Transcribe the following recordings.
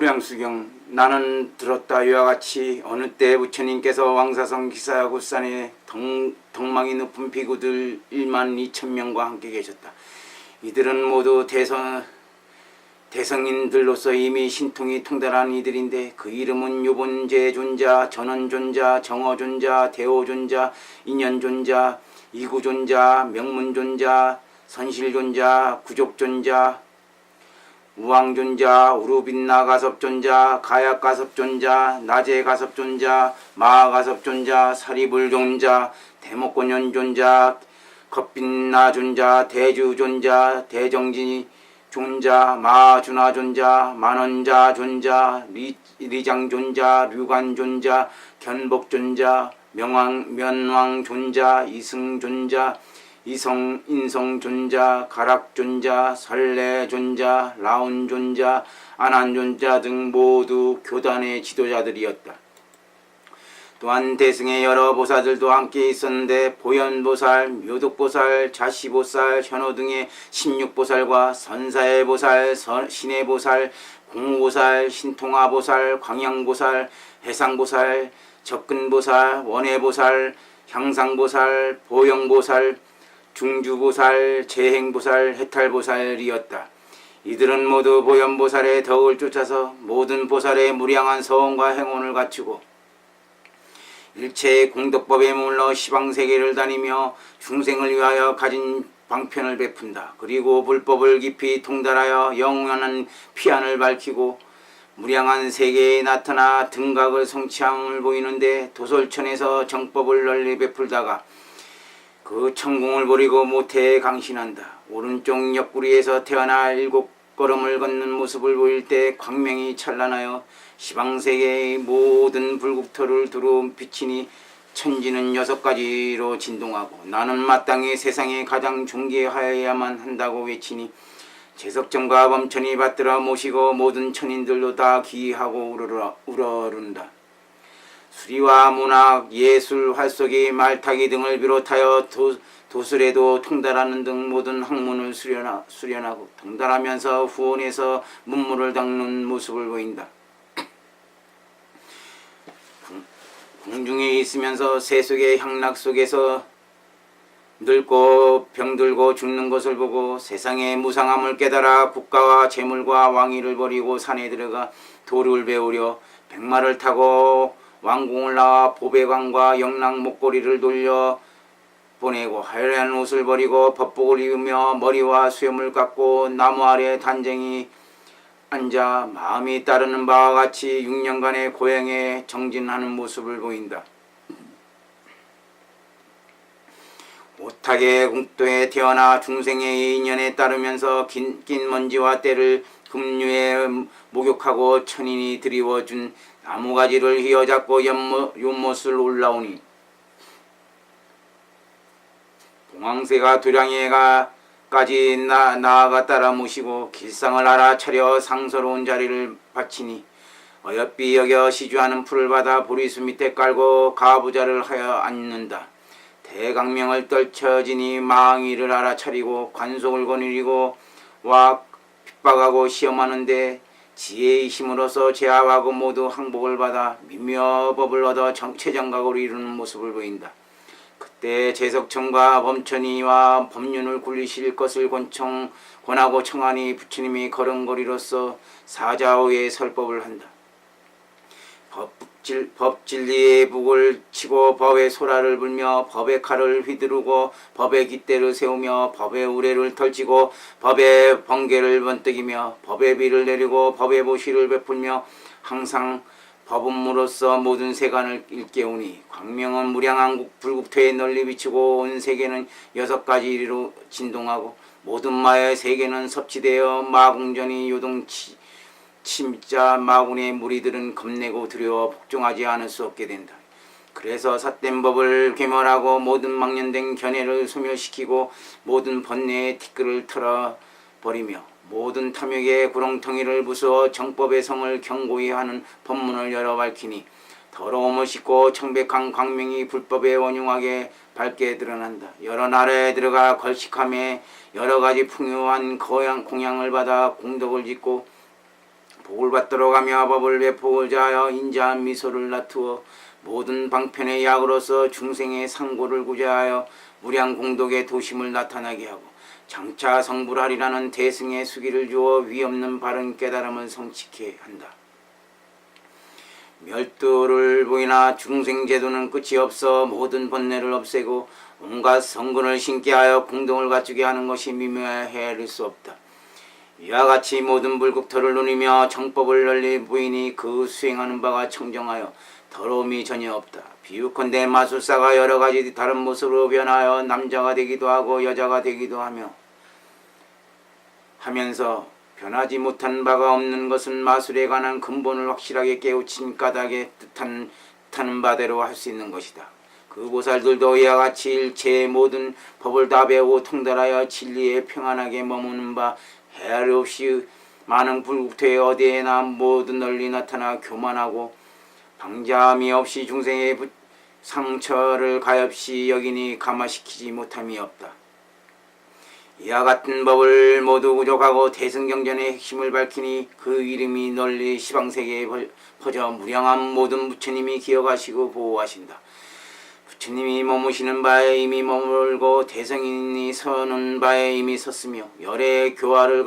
무량수경. 나는 들었다 이와 같이 어느 때 부처님께서 왕사성 기사구산에 덕망이 높은 비구들 12,000명과 함께 계셨다. 이들은 모두 대성인들로서 이미 신통이 통달한 이들인데 그 이름은 요본제존자, 전원존자, 정어존자, 대오존자, 인연존자, 이구존자, 명문존자, 선실존자, 구족존자, 우왕존자, 우루빈나가섭존자, 가약가섭존자, 나제가섭존자, 마가섭존자, 사리불존자, 대목곤연존자, 겁빛나존자, 대주존자, 대정진존자, 마주나존자, 만원자존자, 리장존자, 류관존자, 견복존자, 면왕존자, 이승존자, 인성존자, 가락존자, 설레존자, 라운존자, 안한존자 등 모두 교단의 지도자들이었다. 또한 대승의 여러 보살들도 함께 있었는데 보현보살, 묘득보살, 자시보살, 현호 등의 16보살과 선사의 보살, 신의 보살, 공우보살, 신통화보살, 광양보살, 해상보살, 접근보살, 원해보살, 향상보살, 보영보살, 중주보살, 재행보살, 해탈보살이었다. 이들은 모두 보현보살의 덕을 쫓아서 모든 보살의 무량한 서원과 행운을 갖추고 일체의 공덕법에 머물러 시방세계를 다니며 중생을 위하여 가진 방편을 베푼다. 그리고 불법을 깊이 통달하여 영원한 피안을 밝히고 무량한 세계에 나타나 등각을 성취함을 보이는데 도솔천에서 정법을 널리 베풀다가 그 천공을 버리고 모태에 강신한다. 오른쪽 옆구리에서 태어나 7걸음을 걷는 모습을 보일 때 광명이 찬란하여 시방세계의 모든 불국토를 두루 비치니 천지는 6가지로 진동하고 나는 마땅히 세상에 가장 존귀하여야만 한다고 외치니 제석정과 범천이 받들어 모시고 모든 천인들도 다 기하고 우러른다. 수리와 문학, 예술, 활쏘기, 말타기 등을 비롯하여 도술에도 통달하는 등 모든 학문을 수련하고 통달하면서 후원에서 문물을 닦는 모습을 보인다. 공중에 있으면서 세속의 향락 속에서 늙고 병들고 죽는 것을 보고 세상의 무상함을 깨달아 국가와 재물과 왕위를 버리고 산에 들어가 도를 배우려 백마를 타고 왕궁을 나와 보배관과 영랑 목걸이를 돌려 보내고 하얀 옷을 버리고 법복을 입으며 머리와 수염을 깎고 나무 아래 단쟁이 앉아 마음이 따르는 바와 같이 6년간의 고행에 정진하는 모습을 보인다. 오탁의 국도에 태어나 중생의 인연에 따르면서 긴 먼지와 때를 급류에 목욕하고 천인이 드리워준 나무가지를 휘어잡고 연못을 올라오니 봉황새가 도량에까지 나아가 따라 모시고 길상을 알아차려 상서로운 자리를 바치니 어여삐 여겨 시주하는 풀을 받아 보리수 밑에 깔고 가부좌를 하여 앉는다. 대강명을 떨쳐지니 망의를 알아차리고 관속을 거느리고 와 핍박하고 시험하는데 지혜의 힘으로서 제압하고 모두 항복을 받아 미묘법을 얻어 최정각으로 이루는 모습을 보인다. 그때 제석천과 범천이와 법륜을 굴리실 것을 권하고 청하니 부처님이 걸음걸이로서 사자오의 설법을 한다. 법진리의 북을 치고 법의 소라를 불며 법의 칼을 휘두르고 법의 깃대를 세우며 법의 우레를 털치고 법의 번개를 번뜩이며 법의 비를 내리고 법의 보시를 베풀며 항상 법음으로써 모든 세간을 일깨우니 광명은 무량한 불국토에 널리 비치고 온 세계는 6가지로 진동하고 모든 마의 세계는 섭취되어 마궁전이 요동치 침자 마군의 무리들은 겁내고 두려워 복종하지 않을 수 없게 된다. 그래서 삿된 법을 괴멸하고 모든 망년된 견해를 소멸시키고 모든 번뇌의 티끌을 털어버리며 모든 탐욕의 구렁텅이를 부수어 정법의 성을 경고히 하는 법문을 열어 밝히니 더러움을 씻고 청백한 광명이 불법에 원흉하게 밝게 드러난다. 여러 나라에 들어가 걸식함에 여러 가지 풍요한 공양을 받아 공덕을 짓고 복을 받도록 하며 법을 베푸고자 하여 인자한 미소를 나투어 모든 방편의 약으로서 중생의 상고를 구제하여 무량 공덕의 도심을 나타나게 하고 장차 성불하리라는 대승의 수기를 주어 위없는 바른 깨달음을 성취케 한다. 멸도를 보이나 중생제도는 끝이 없어 모든 번뇌를 없애고 온갖 성근을 신게 하여 공덕을 갖추게 하는 것이 미묘해 헤아릴 수 없다. 이와 같이 모든 불국토를 누리며 정법을 널리 보이니 그 수행하는 바가 청정하여 더러움이 전혀 없다. 비유컨대 마술사가 여러 가지 다른 모습으로 변하여 남자가 되기도 하고 여자가 되기도 하면서 변하지 못한 바가 없는 것은 마술에 관한 근본을 확실하게 깨우친 까닭에 뜻하는 바대로 할 수 있는 것이다. 그 보살들도 이와 같이 일체의 모든 법을 다 배우고 통달하여 진리에 평안하게 머무는 바 헤아리 없이 많은 불국토에 어디에나 모두 널리 나타나 교만하고 방자함이 없이 중생의 상처를 가엾이 여기니 감화시키지 못함이 없다. 이와 같은 법을 모두 구족하고 대승경전의 핵심을 밝히니 그 이름이 널리 시방세계에 퍼져 무량한 모든 부처님이 기억하시고 보호하신다. 부처님이 머무시는 바에 이미 머물고 대성인이 서는 바에 이미 섰으며 열의 교화를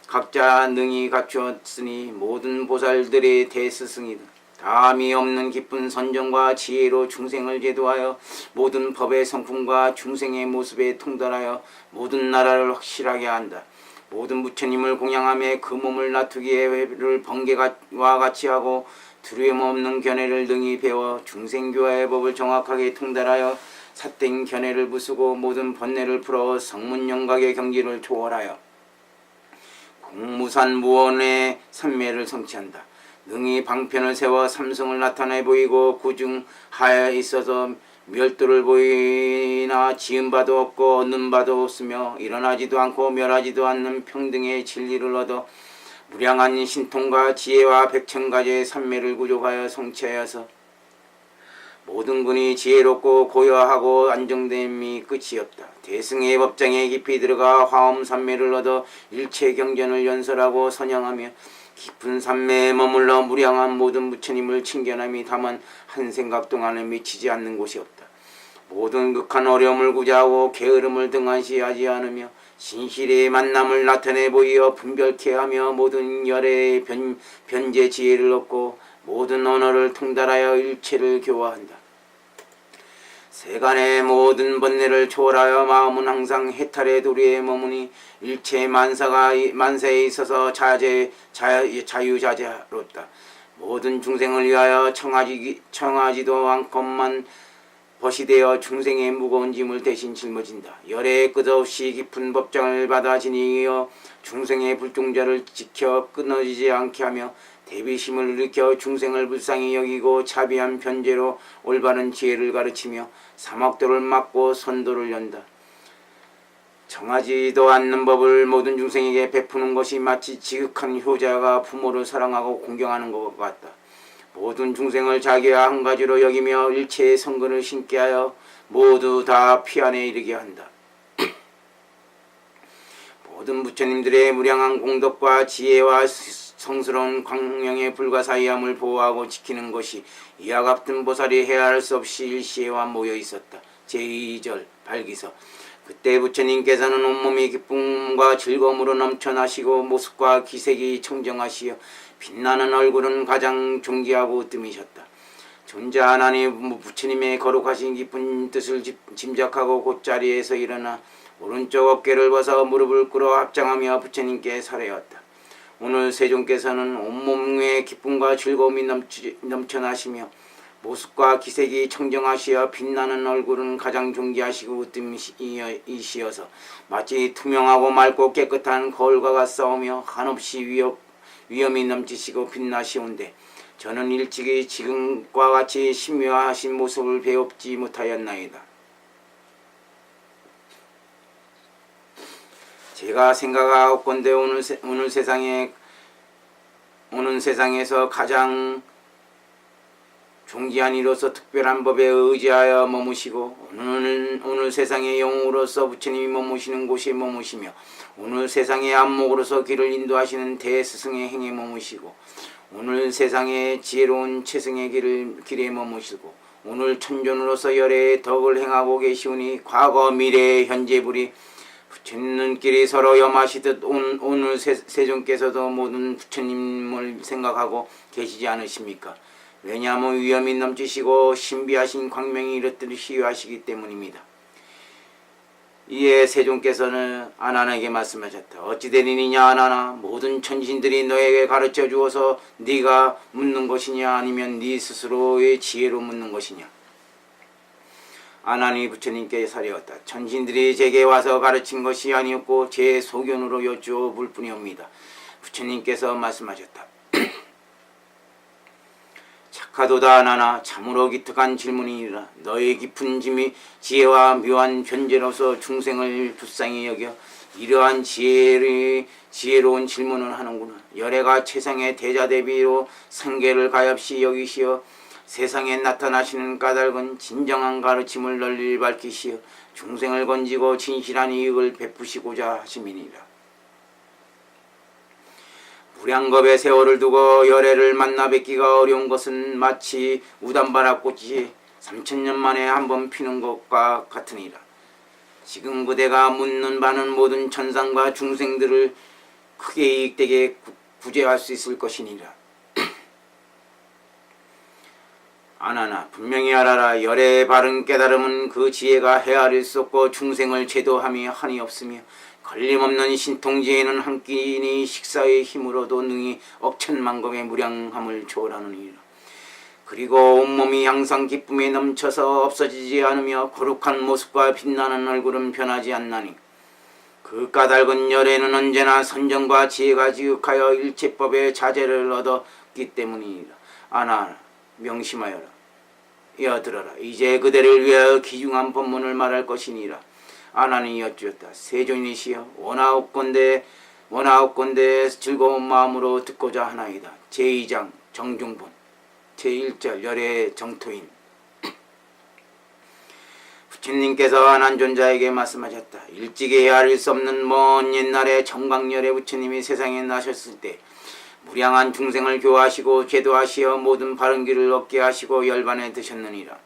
각자 능히 갖추었으니 모든 보살들의 대스승이다. 다함이 없는 깊은 선정과 지혜로 중생을 제도하여 모든 법의 성품과 중생의 모습에 통달하여 모든 나라를 확실하게 한다. 모든 부처님을 공양하며 그 몸을 나투기에 회를 번개와 같이 하고 두려움 없는 견해를 능히 배워 중생교화의 법을 정확하게 통달하여 삿된 견해를 부수고 모든 번뇌를 풀어 성문영각의 경지를 초월하여 공무산 무원의 삼매를 성취한다. 능히 방편을 세워 삼성을 나타내 보이고 구중 하에 있어서 멸도를 보이나 지은 바도 없고 얻는 바도 없으며 일어나지도 않고 멸하지도 않는 평등의 진리를 얻어 무량한 신통과 지혜와 백천가지의 삼매를 구족하여 성취하여서 모든 군이 지혜롭고 고요하고 안정됨이 끝이 없다. 대승의 법장에 깊이 들어가 화엄 삼매를 얻어 일체 경전을 연설하고 선양하며 깊은 삼매에 머물러 무량한 모든 부처님을 칭견함이 다만 한 생각 동안에 미치지 않는 곳이 없다. 모든 극한 어려움을 구제하고 게으름을 등한시하지 않으며 신실의 만남을 나타내 보이어 분별케 하며 모든 열의 변제 지혜를 얻고 모든 언어를 통달하여 일체를 교화한다. 세간의 모든 번뇌를 초월하여 마음은 항상 해탈의 도리에 머무니 일체 만세에 있어서 자유자재롭다. 모든 중생을 위하여 청하지도 않건만 벗이 되어 중생의 무거운 짐을 대신 짊어진다. 열의 끝없이 깊은 법장을 받아 지니어 중생의 불중자를 지켜 끊어지지 않게 하며 대비심을 일으켜 중생을 불쌍히 여기고 자비한 변제로 올바른 지혜를 가르치며 사막도를 막고 선도를 연다. 정하지도 않는 법을 모든 중생에게 베푸는 것이 마치 지극한 효자가 부모를 사랑하고 공경하는 것 같다. 모든 중생을 자기와 한 가지로 여기며 일체의 성근을 신게 하여 모두 다 피안에 이르게 한다. 모든 부처님들의 무량한 공덕과 지혜와 성스러운 광명의 불가사의함을 보호하고 지키는 것이 이와 같은 보살이 헤아릴 수 없이 일시에와 모여 있었다. 제2절 발기서. 그때 부처님께서는 온몸이 기쁨과 즐거움으로 넘쳐나시고 모습과 기색이 청정하시어 빛나는 얼굴은 가장 존귀하고 으뜸이셨다. 존재하나니 부처님의 거룩하신 깊은 뜻을 짐작하고 곧자리에서 일어나 오른쪽 어깨를 벗어 무릎을 꿇어 합장하며 부처님께 살해였다. 오늘 세존께서는 온몸에 기쁨과 즐거움이 넘쳐나시며 모습과 기색이 청정하시어 빛나는 얼굴은 가장 존귀하시고 으뜸이시어서 마치 투명하고 맑고 깨끗한 거울과 같사오며 한없이 위엄이 넘치시고 빛나시온데 저는 일찍이 지금과 같이 신묘하신 모습을 배웁지 못하였나이다. 제가 생각하건대 오는 세상에서 가장 중지한 이로서 특별한 법에 의지하여 머무시고 오늘 세상의 영웅으로서 부처님이 머무시는 곳에 머무시며 오늘 세상의 안목으로서 길을 인도하시는 대스승의 행에 머무시고 오늘 세상의 지혜로운 최승의 길에 머무시고 오늘 천존으로서 열애의 덕을 행하고 계시오니 과거 미래 현재 불이 부처님들끼리 서로 염하시듯 오늘 세존께서도 모든 부처님을 생각하고 계시지 않으십니까? 왜냐하면 위엄이 넘치시고 신비하신 광명이 이렇듯 희유하시기 때문입니다. 이에 세존께서는 아난에게 말씀하셨다. 어찌 되리느냐 아난아, 모든 천신들이 너에게 가르쳐 주어서 네가 묻는 것이냐 아니면 네 스스로의 지혜로 묻는 것이냐. 아난이 부처님께 사려왔다. 천신들이 제게 와서 가르친 것이 아니었고 제 소견으로 여쭈어 볼 뿐이옵니다. 부처님께서 말씀하셨다. 착하도다 아난아, 참으로 기특한 질문이니라. 너의 깊은 지혜와 묘한 변제로서 중생을 불쌍히 여겨 이러한 지혜로운 질문을 하는구나. 열애가 최상의 대자 대비로 생계를 가엾이 여기시어 세상에 나타나시는 까닭은 진정한 가르침을 널리 밝히시어 중생을 건지고 진실한 이익을 베푸시고자 하심이니라. 무량겁의 세월을 두고 열애를 만나 뵙기가 어려운 것은 마치 우담바라꽃이 3000년 만에 한 번 피는 것과 같으니라. 지금 그대가 묻는 바는 모든 천상과 중생들을 크게 이익되게 구제할 수 있을 것이니라. 아나나, 분명히 알아라. 열애의 바른 깨달음은 그 지혜가 헤아릴 수 없고 중생을 제도함이 한이 없으며 걸림없는 신통지혜는 한 끼니 식사의 힘으로도 능히 억천만금의 무량함을 초월하느니라. 그리고 온몸이 항상 기쁨에 넘쳐서 없어지지 않으며 거룩한 모습과 빛나는 얼굴은 변하지 않나니 그 까닭은 열애는 언제나 선정과 지혜가 지극하여 일체법의 자제를 얻었기 때문이니라. 아나, 명심하여라. 이어 들어라. 이제 그대를 위하여 귀중한 법문을 말할 것이니라. 아난이 여쭈었다. 세존이시여, 원하옵건대 즐거운 마음으로 듣고자 하나이다. 제2장 정중본 제1절 열애의 정토인. 부처님께서 아난존자에게 말씀하셨다. 일찍이 헤아릴 수 없는 먼 옛날에 정광열애 부처님이 세상에 나셨을 때 무량한 중생을 교화하시고 제도하시어 모든 바른 길을 얻게 하시고 열반에 드셨느니라.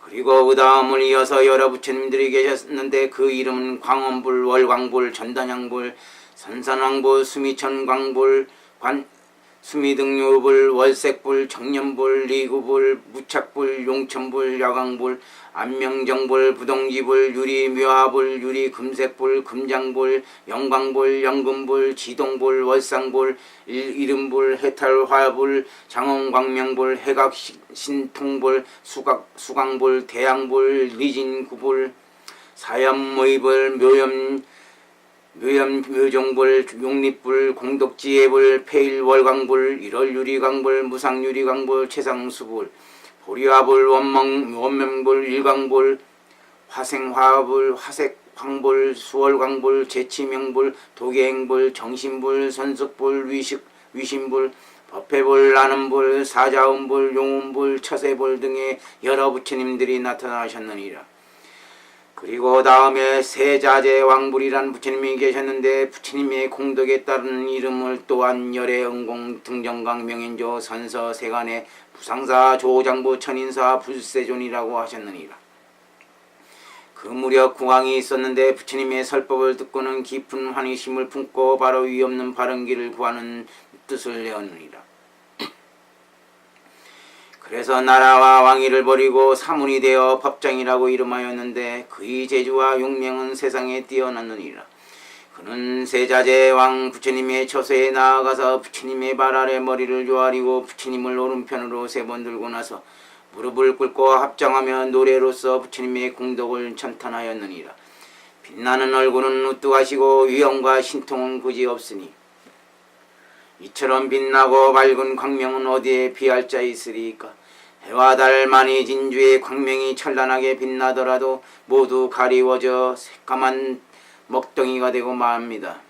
그리고 그 다음을 이어서 여러 부처님들이 계셨는데 그 이름은 광원불, 월광불, 전단양불, 선산왕불, 수미천광불, 수미등요불, 월색불, 정년불, 리구불, 무착불, 용천불, 야광불, 안명정불, 부동지불, 유리묘화불, 유리금색불, 금장불, 영광불, 영금불, 지동불, 월상불, 이름불, 해탈화불, 장원광명불, 해각신통불, 수광불, 대양불, 리진구불, 사염모이불, 묘정불, 용립불, 공덕지혜불, 폐일월광불, 일월유리광불, 무상유리광불, 최상수불, 보리화불, 원명불, 일광불, 화생화불, 화색황불, 수월광불, 제치명불, 도계행불, 정신불, 선숙불, 위신불, 법회불, 나눔불, 사자운불, 용운불, 처세불 등의 여러 부처님들이 나타나셨느니라. 그리고 다음에 세자재 왕불이란 부처님이 계셨는데 부처님의 공덕에 따른 이름을 또한 열애, 응공, 등정강, 명인조, 선서, 세간의 부상사, 조장부, 천인사, 불세존이라고 하셨느니라. 그 무렵 국왕이 있었는데 부처님의 설법을 듣고는 깊은 환희심을 품고 바로 위없는 바른 길을 구하는 뜻을 내었느니라. 그래서 나라와 왕위를 버리고 사문이 되어 법장이라고 이름하였는데 그의 재주와 용명은 세상에 뛰어났느니라. 그는 세자재 왕 부처님의 처소에 나아가서 부처님의 발 아래 머리를 조아리고 부처님을 오른편으로 3번 들고 나서 무릎을 꿇고 합장하며 노래로서 부처님의 공덕을 찬탄하였느니라. 빛나는 얼굴은 우뚝하시고 위엄과 신통은 그지없으니 이처럼 빛나고 밝은 광명은 어디에 비할 자 있으리까. 해와 달 만이 진주의 광명이 찬란하게 빛나더라도 모두 가리워져 새까만 먹덩이가 되고 맙니다.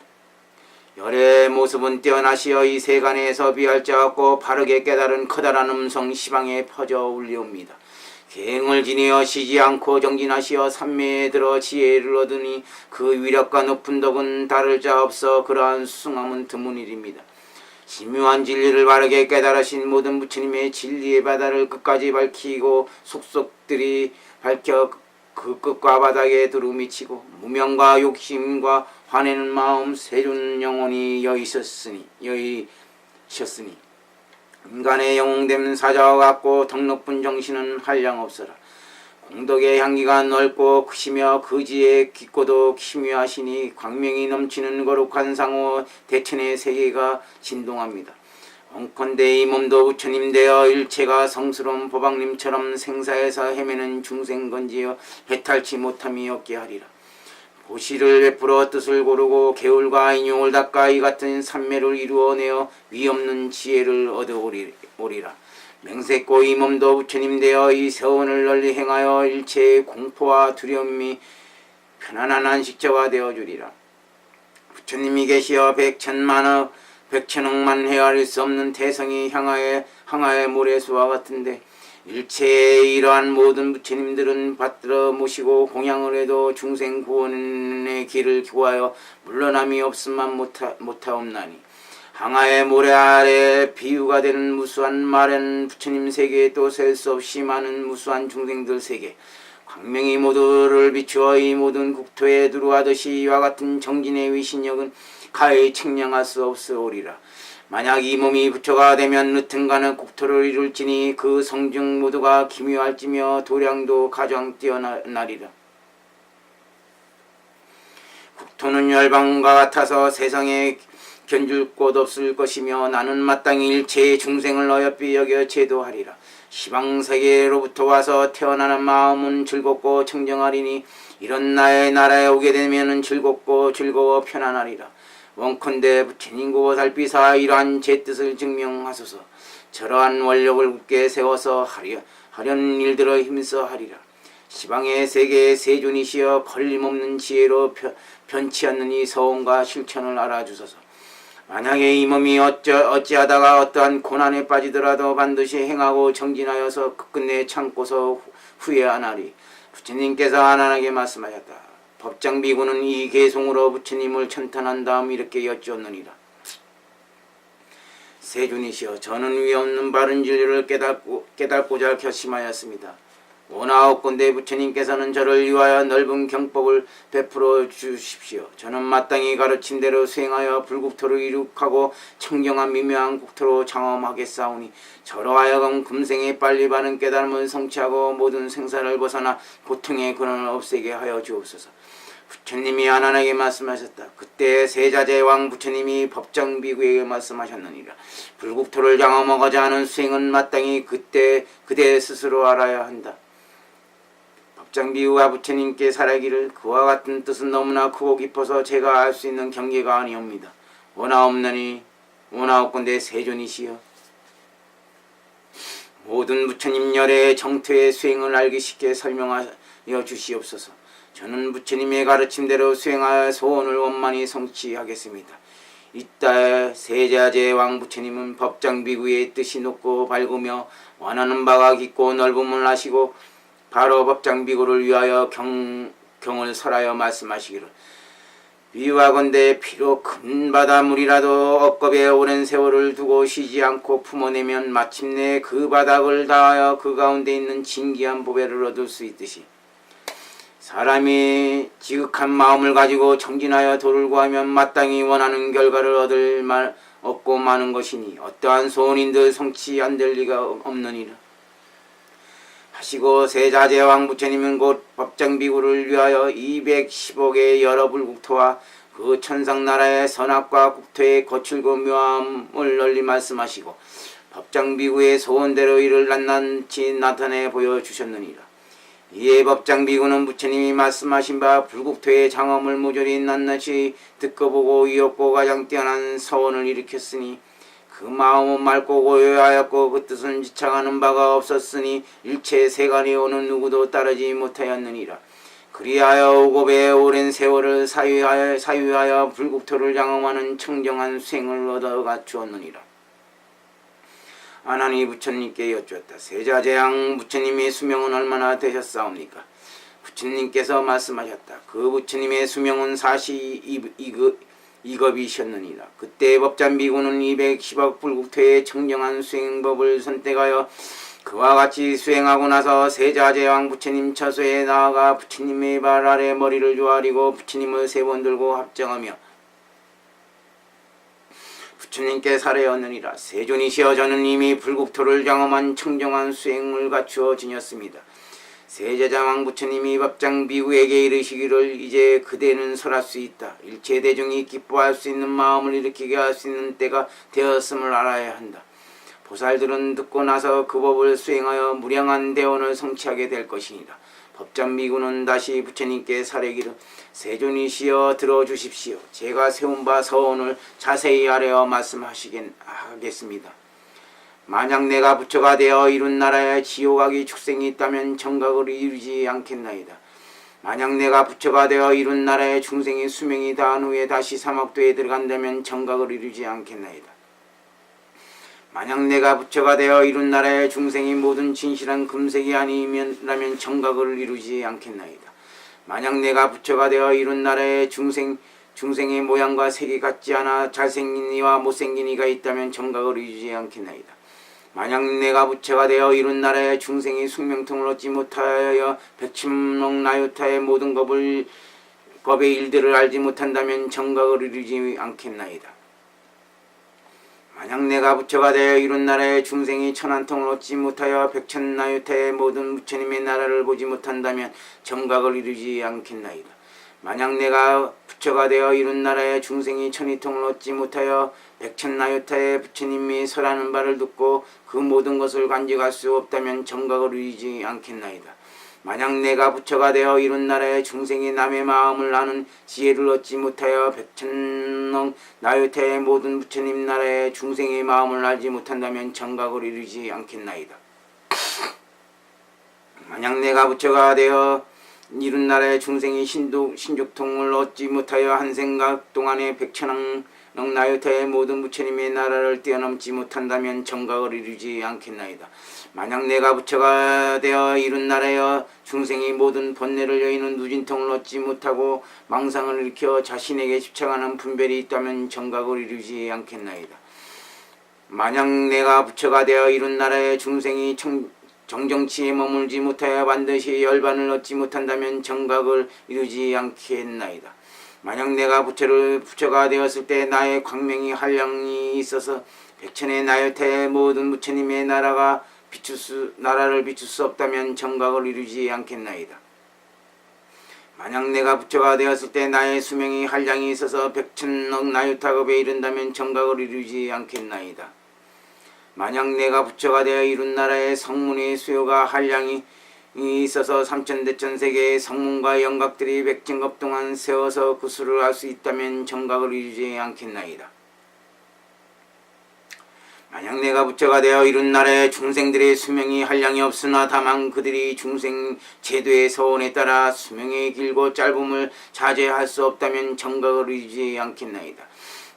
열의 모습은 뛰어나시어 이 세간에서 비할 자 없고 바르게 깨달은 커다란 음성 시방에 퍼져 울리옵니다. 계행을 지니어 쉬지 않고 정진하시어 삼매에 들어 지혜를 얻으니 그 위력과 높은 덕은 다를 자 없어 그러한 수승함은 드문일입니다. 심유한 진리를 바르게 깨달으신 모든 부처님의 진리의 바다를 끝까지 밝히고 속속들이 밝혀 그 끝과 바닥에 두루 미치고 무명과 욕심과 화내는 마음 세준 영혼이 여이셨으니 인간의 영웅됨 사자와 같고 덕 높은 정신은 한량없어라. 공덕의 향기가 넓고 크시며 거지에 깊고도 기묘하시니 광명이 넘치는 거룩한 상호 대천의 세계가 진동합니다. 원컨대 이 몸도 부처님 되어 일체가 성스러운 보방님처럼 생사에서 헤매는 중생 건지여 해탈치 못함이 없게 하리라. 보시를 베풀어 뜻을 고르고 개울과 인용을 닦아 이 같은 삼매를 이루어내어 위없는 지혜를 얻어오리라. 맹세코 이 몸도 부처님 되어 이 세원을 널리 행하여 일체의 공포와 두려움이 편안한 안식처가 되어주리라. 부처님이 계시어 백천억만 헤아릴 수 없는 태성이 항하의 모래수와 같은데 일체의 이러한 모든 부처님들은 받들어 모시고 공양을 해도 중생 구원의 길을 구하여 물러남이 없음만 못하옵나니 항하의 모래 아래 비유가 되는 무수한 마른 부처님 세계에 또 셀 수 없이 많은 무수한 중생들 세계 광명이 모두를 비추어 이 모든 국토에 두루하듯이 이와 같은 정진의 위신력은 가히 측량할 수 없으오리라. 만약 이 몸이 부처가 되면 느튼가는 국토를 이룰지니 그 성중 모두가 기묘할지며 도량도 가장 뛰어나리라. 국토는 열방과 같아서 세상에 견줄 곳 없을 것이며 나는 마땅히 일체의 중생을 어여삐 여겨 제도하리라. 시방세계로부터 와서 태어나는 마음은 즐겁고 청정하리니 이런 나의 나라에 오게 되면 즐겁고 즐거워 편안하리라. 원컨대 부처님 구보살피사 이러한 제 뜻을 증명하소서. 저러한 원력을 굳게 세워서 하려는 일들을 힘써 하리라. 시방의 세계의 세존이시여 걸림없는 지혜로 변치 않는 이 서원과 실천을 알아주소서. 만약에 이 몸이 어찌하다가 어떠한 고난에 빠지더라도 반드시 행하고 정진하여서 끝내 참고서 후회 안 하리. 부처님께서 안안하게 말씀하셨다. 법장비구는 이 개송으로 부처님을 천탄한 다음 이렇게 여쭈었느니라. 세존이시여 저는 위없는 바른 진리를 깨닫고자 결심하였습니다. 원하옵건대 부처님께서는 저를 위하여 넓은 경법을 베풀어 주십시오. 저는 마땅히 가르친 대로 수행하여 불국토를 이룩하고 청정한 미묘한 국토로 장엄하겠사오니 저로 하여금 금생에 빨리 바른 깨달음을 성취하고 모든 생사를 벗어나 고통의 근원을 없애게 하여 주옵소서. 부처님이 안안하게 말씀하셨다. 그때 세자제왕 부처님이 법정비구에게 말씀하셨느니라. 불국토를 장엄하고자 하는 수행은 마땅히 그때 그대 스스로 알아야 한다. 법정비구가 부처님께 살아기를 그와 같은 뜻은 너무나 크고 깊어서 제가 알 수 있는 경계가 아니옵니다. 원하옵건대 세존이시여 모든 부처님 열의 정토의 수행을 알기 쉽게 설명하여 주시옵소서. 저는 부처님의 가르침대로 수행하여 소원을 원만히 성취하겠습니다. 이따 세자제왕 부처님은 법장비구의 뜻이 높고 밝으며 원하는 바가 깊고 넓음을 아시고 바로 법장비구를 위하여 경을 설하여 말씀하시기를 위와건대 비록 큰 바다물이라도 억겁에 오랜 세월을 두고 쉬지 않고 품어내면 마침내 그 바닥을 닿아야 그 가운데 있는 진기한 보배를 얻을 수 있듯이 사람이 지극한 마음을 가지고 정진하여 도를 구하면 마땅히 원하는 결과를 얻고 마는 것이니 어떠한 소원인들 성취 안 될 리가 없느니라. 하시고 세자제왕 부처님은 곧 법정비구를 위하여 210억의 여러 불국토와 그 천상나라의 선악과 국토의 거칠고 묘함을 널리 말씀하시고 법정비구의 소원대로 이를 낱낱이 나타내 보여주셨느니라. 이에 법장비구는 부처님이 말씀하신 바 불국토의 장엄을 모조리 낱낱이 듣고 보고 이었고 가장 뛰어난 서원을 일으켰으니 그 마음은 맑고 고요하였고 그 뜻은 지창하는 바가 없었으니 일체 세간에 오는 누구도 따르지 못하였느니라. 그리하여 오곱의 오랜 세월을 사유하여 불국토를 장엄하는 청정한 수행을 얻어 갖추었느니라. 아나니 부처님께 여쭈었다. 세자재양 부처님의 수명은 얼마나 되셨사옵니까? 부처님께서 말씀하셨다. 그 부처님의 수명은 42급이셨느니라. 그때 법잠비구는 210억 불국토의 청정한 수행법을 선택하여 그와 같이 수행하고 나서 세자재왕 부처님 처소에 나아가 부처님의 발 아래 머리를 조아리고 부처님을 3번 들고 합정하며 부처님께 살해하느니라. 세존이시여 저는 이미 불국토를 장엄한 청정한 수행을 갖추어 지녔습니다. 세자재왕 부처님이 법장비구에게 이르시기를 이제 그대는 설할 수 있다. 일체 대중이 기뻐할 수 있는 마음을 일으키게 할 수 있는 때가 되었음을 알아야 한다. 보살들은 듣고 나서 그 법을 수행하여 무량한 대원을 성취하게 될 것이니라. 법장비구는 다시 부처님께 사례기를 세존이시여 들어주십시오. 제가 세운 바 서원을 자세히 아뢰어 말씀하시겠습니다. 만약 내가 부처가 되어 이룬 나라에 지옥악이 축생이 있다면 정각을 이루지 않겠나이다. 만약 내가 부처가 되어 이룬 나라에 중생이 수명이 다한 후에 다시 사막도에 들어간다면 정각을 이루지 않겠나이다. 만약 내가 부처가 되어 이룬 나라의 중생이 모든 진실한 금색이 아니라면 정각을 이루지 않겠나이다. 만약 내가 부처가 되어 이룬 나라의 중생의 모양과 색이 같지 않아 잘생긴 이와 못생긴 이가 있다면 정각을 이루지 않겠나이다. 만약 내가 부처가 되어 이룬 나라의 중생이 숙명통을 얻지 못하여 백천억 나유타의 모든 법의 일들을 알지 못한다면 정각을 이루지 않겠나이다. 만약 내가 부처가 되어 이룬 나라의 중생이 천한통을 얻지 못하여 백천나유타의 모든 부처님의 나라를 보지 못한다면 정각을 이루지 않겠나이다. 만약 내가 부처가 되어 이룬 나라의 중생이 천이통을 얻지 못하여 백천나유타의 부처님이 설하는 바를 듣고 그 모든 것을 간직할 수 없다면 정각을 이루지 않겠나이다. 만약 내가 부처가 되어 이룬 나라의 중생이 남의 마음을 아는 지혜를 얻지 못하여 백천억 나유타의 모든 부처님 나라의 중생의 마음을 알지 못한다면 정각을 이루지 않겠나이다. 만약 내가 부처가 되어 이룬 나라의 중생이 신죽통을 얻지 못하여 한 생각 동안에 백천억 나유타의 모든 부처님의 나라를 뛰어넘지 못한다면 정각을 이루지 않겠나이다. 만약 내가 부처가 되어 이룬 나라여 중생이 모든 번뇌를 여의는 누진통을 얻지 못하고 망상을 일으켜 자신에게 집착하는 분별이 있다면 정각을 이루지 않겠나이다. 만약 내가 부처가 되어 이룬 나라의 중생이 정정치에 머물지 못하여 반드시 열반을 얻지 못한다면 정각을 이루지 않겠나이다. 만약 내가 부처가 되었을 때 나의 광명이 한량이 있어서 백천의 나유타의 모든 부처님의 나라를 비출 수 없다면 정각을 이루지 않겠나이다. 만약 내가 부처가 되었을 때 나의 수명이 한량이 있어서 백천억 나유타급에 이른다면 정각을 이루지 않겠나이다. 만약 내가 부처가 되어 이룬 나라의 성문의 수요가 한량이 있어서 삼천대천세계의 성문과 영각들이 백증급 동안 세워서 그 수를 알 수 있다면 정각을 이루지 않겠나이다. 만약 내가 부처가 되어 이룬 나라의 중생들의 수명이 한량이 없으나 다만 그들이 중생 제도의 서원에 따라 수명의 길고 짧음을 자제할 수 없다면 정각을 이루지 않겠나이다.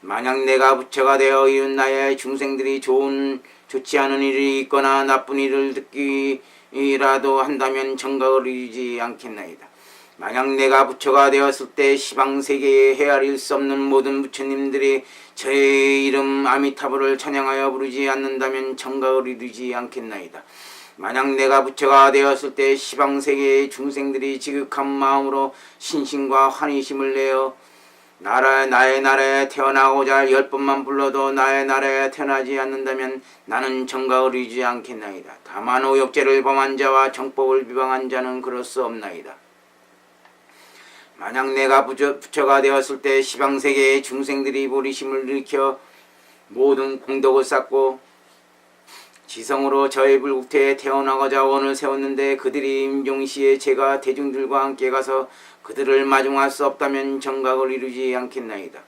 만약 내가 부처가 되어 이룬 나라의 중생들이 좋지 않은 일이 있거나 나쁜 일을 듣기라도 한다면 정각을 이루지 않겠나이다. 만약 내가 부처가 되었을 때 시방세계에 헤아릴 수 없는 모든 부처님들이 저의 이름 아미타불을 찬양하여 부르지 않는다면 정각을 이루지 않겠나이다. 만약 내가 부처가 되었을 때 시방세계의 중생들이 지극한 마음으로 신심과 환희심을 내어 나의 나라에 태어나고자 10번만 불러도 나의 나라에 태어나지 않는다면 나는 정각을 이루지 않겠나이다. 다만 오욕죄를 범한 자와 정법을 비방한 자는 그럴 수 없나이다. 만약 내가 부처가 되었을 때 시방세계의 중생들이 보리심을 일으켜 모든 공덕을 쌓고 지성으로 저의 불국토에 태어나고자 원을 세웠는데 그들이 임종시에 제가 대중들과 함께 가서 그들을 마중할 수 없다면 정각을 이루지 않겠나이다.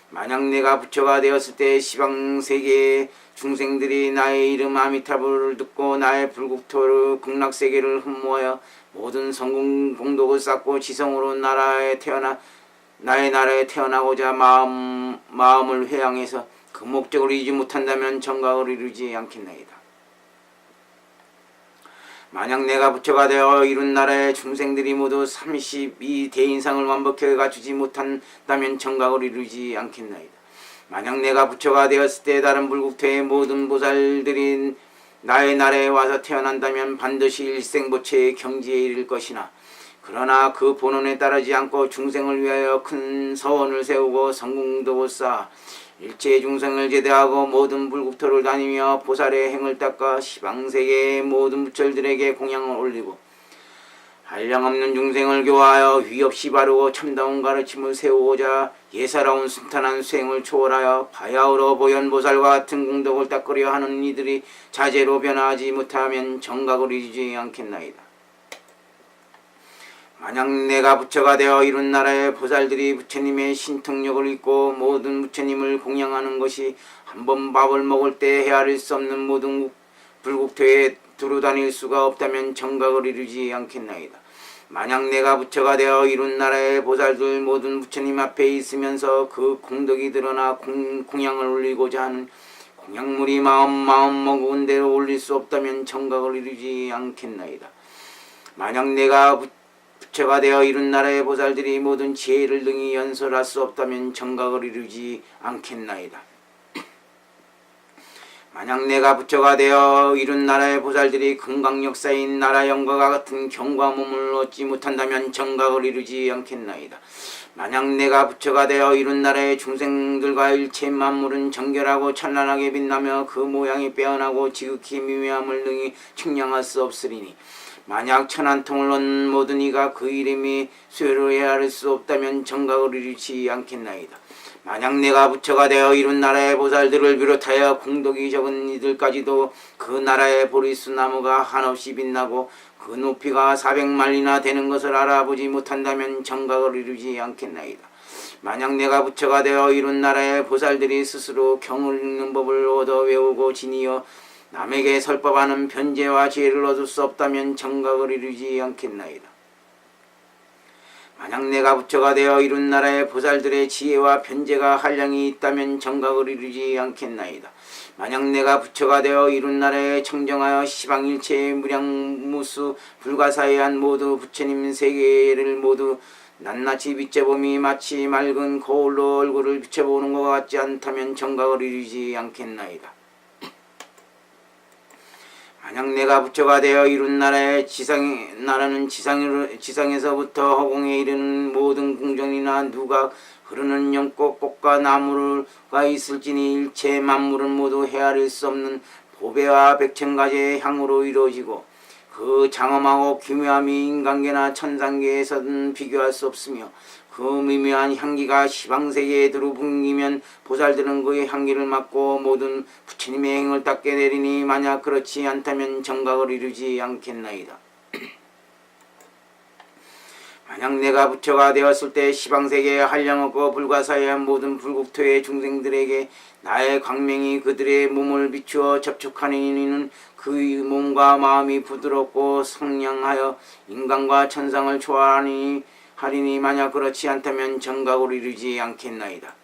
만약 내가 부처가 되었을 때 시방세계의 중생들이 나의 이름 아미타불을 듣고 나의 불국토를 극락세계를 흠모하여 모든 성공 공덕을 쌓고 지성으로 나의 나라에 태어나고자 마음을 회양해서 그 목적을 이루지 못한다면 정각을 이루지 않겠나이다. 만약 내가 부처가 되어 이룬 나라의 중생들이 모두 32대인상을 완벽하게 갖추지 못한다면 정각을 이루지 않겠나이다. 만약 내가 부처가 되었을 때 다른 불국토의 모든 보살들이 나의 나라에 와서 태어난다면 반드시 일생보체의 경지에 이를 것이나, 그러나 그 본원에 따르지 않고 중생을 위하여 큰 서원을 세우고 성공덕을 쌓아 일체 중생을 제대하고 모든 불국토를 다니며 보살의 행을 닦아 시방세계의 모든 부처들에게 공양을 올리고 한량없는 중생을 교화하여 휘없이 바르고 참다운 가르침을 세우고자 예사로운 순탄한 수행을 초월하여 바야흐로 보현보살과 같은 공덕을 닦으려 하는 이들이 자제로 변화하지 못하면 정각을 이루지 않겠나이다. 만약 내가 부처가 되어 이룬 나라의 보살들이 부처님의 신통력을 잊고 모든 부처님을 공양하는 것이 한 번 밥을 먹을 때 헤아릴 수 없는 모든 불국토에 두루 다닐 수가 없다면 정각을 이루지 않겠나이다. 만약 내가 부처가 되어 이룬 나라의 보살들 모든 부처님 앞에 있으면서 그 공덕이 드러나 공양을 올리고자 하는 공양물이 마음 먹은 대로 올릴 수 없다면 정각을 이루지 않겠나이다. 만약 내가 부처가 되어 이룬 나라의 보살들이 모든 지혜를 능히 연설할 수 없다면 정각을 이루지 않겠나이다. 만약 내가 부처가 되어 이룬 나라의 보살들이 금강역사인 나라 영광과 같은 경과 몸을 얻지 못한다면 정각을 이루지 않겠나이다. 만약 내가 부처가 되어 이룬 나라의 중생들과 일체 만물은 정결하고 찬란하게 빛나며 그 모양이 빼어나고 지극히 미묘함을 능히 측량할 수 없으리니, 만약 천한통을 얻는 모든 이가 그 이름이 수요로 헤아릴 수 없다면 정각을 이루지 않겠나이다. 만약 내가 부처가 되어 이룬 나라의 보살들을 비롯하여 공덕이 적은 이들까지도 그 나라의 보리수 나무가 한없이 빛나고 그 높이가 400만리나 되는 것을 알아보지 못한다면 정각을 이루지 않겠나이다. 만약 내가 부처가 되어 이룬 나라의 보살들이 스스로 경을 읽는 법을 얻어 외우고 지니어 남에게 설법하는 변제와 지혜를 얻을 수 없다면 정각을 이루지 않겠나이다. 만약 내가 부처가 되어 이룬 나라의 보살들의 지혜와 변제가 한량이 있다면 정각을 이루지 않겠나이다. 만약 내가 부처가 되어 이룬 나라에 청정하여 시방일체의 무량무수 불가사의한 모두 부처님 세계를 모두 낱낱이 비춰봄이 마치 맑은 거울로 얼굴을 비춰보는 것 같지 않다면 정각을 이루지 않겠나이다. 만약 내가 부처가 되어 이룬 나라는 지상에서부터 허공에 이르는 모든 궁전이나 누가 흐르는 연꽃, 꽃과 나무가 있을지니 일체 만물은 모두 헤아릴 수 없는 보배와 백천가지의 향으로 이루어지고 그 장엄하고 기묘함이 인간계나 천상계에서는 비교할 수 없으며 그 미묘한 향기가 시방세계에 들어풍기면 보살들은 그의 향기를 맡고 모든 부처님의 행을 닦게 되리니, 만약 그렇지 않다면 정각을 이루지 않겠나이다. 만약 내가 부처가 되었을 때 시방세계에 한량없고 불가사의한 모든 불국토의 중생들에게 나의 광명이 그들의 몸을 비추어 접촉하니는 그 몸과 마음이 부드럽고 성량하여 인간과 천상을 초월하니 만약 그렇지 않다면 정각을 이루지 않겠나이다.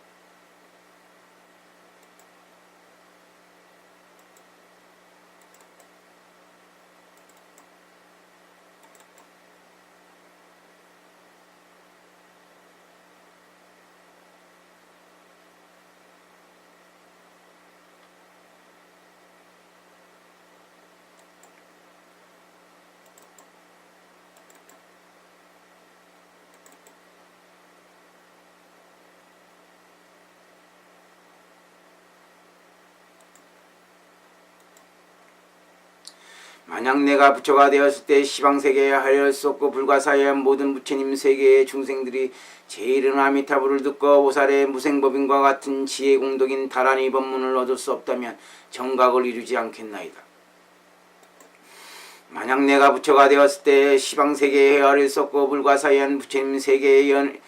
만약 내가 부처가 되었을 때 시방세계에 하려할 수 없고 불가사의한 모든 부처님 세계의 중생들이 제1은 아미타불을 듣고 보살의 무생법인과 같은 지혜 공덕인 다란이 법문을 얻을 수 없다면 정각을 이루지 않겠나이다. 만약 내가 부처가 되었을 때 시방세계에 헤아릴 수 없고 불가사의한 부처님 세계의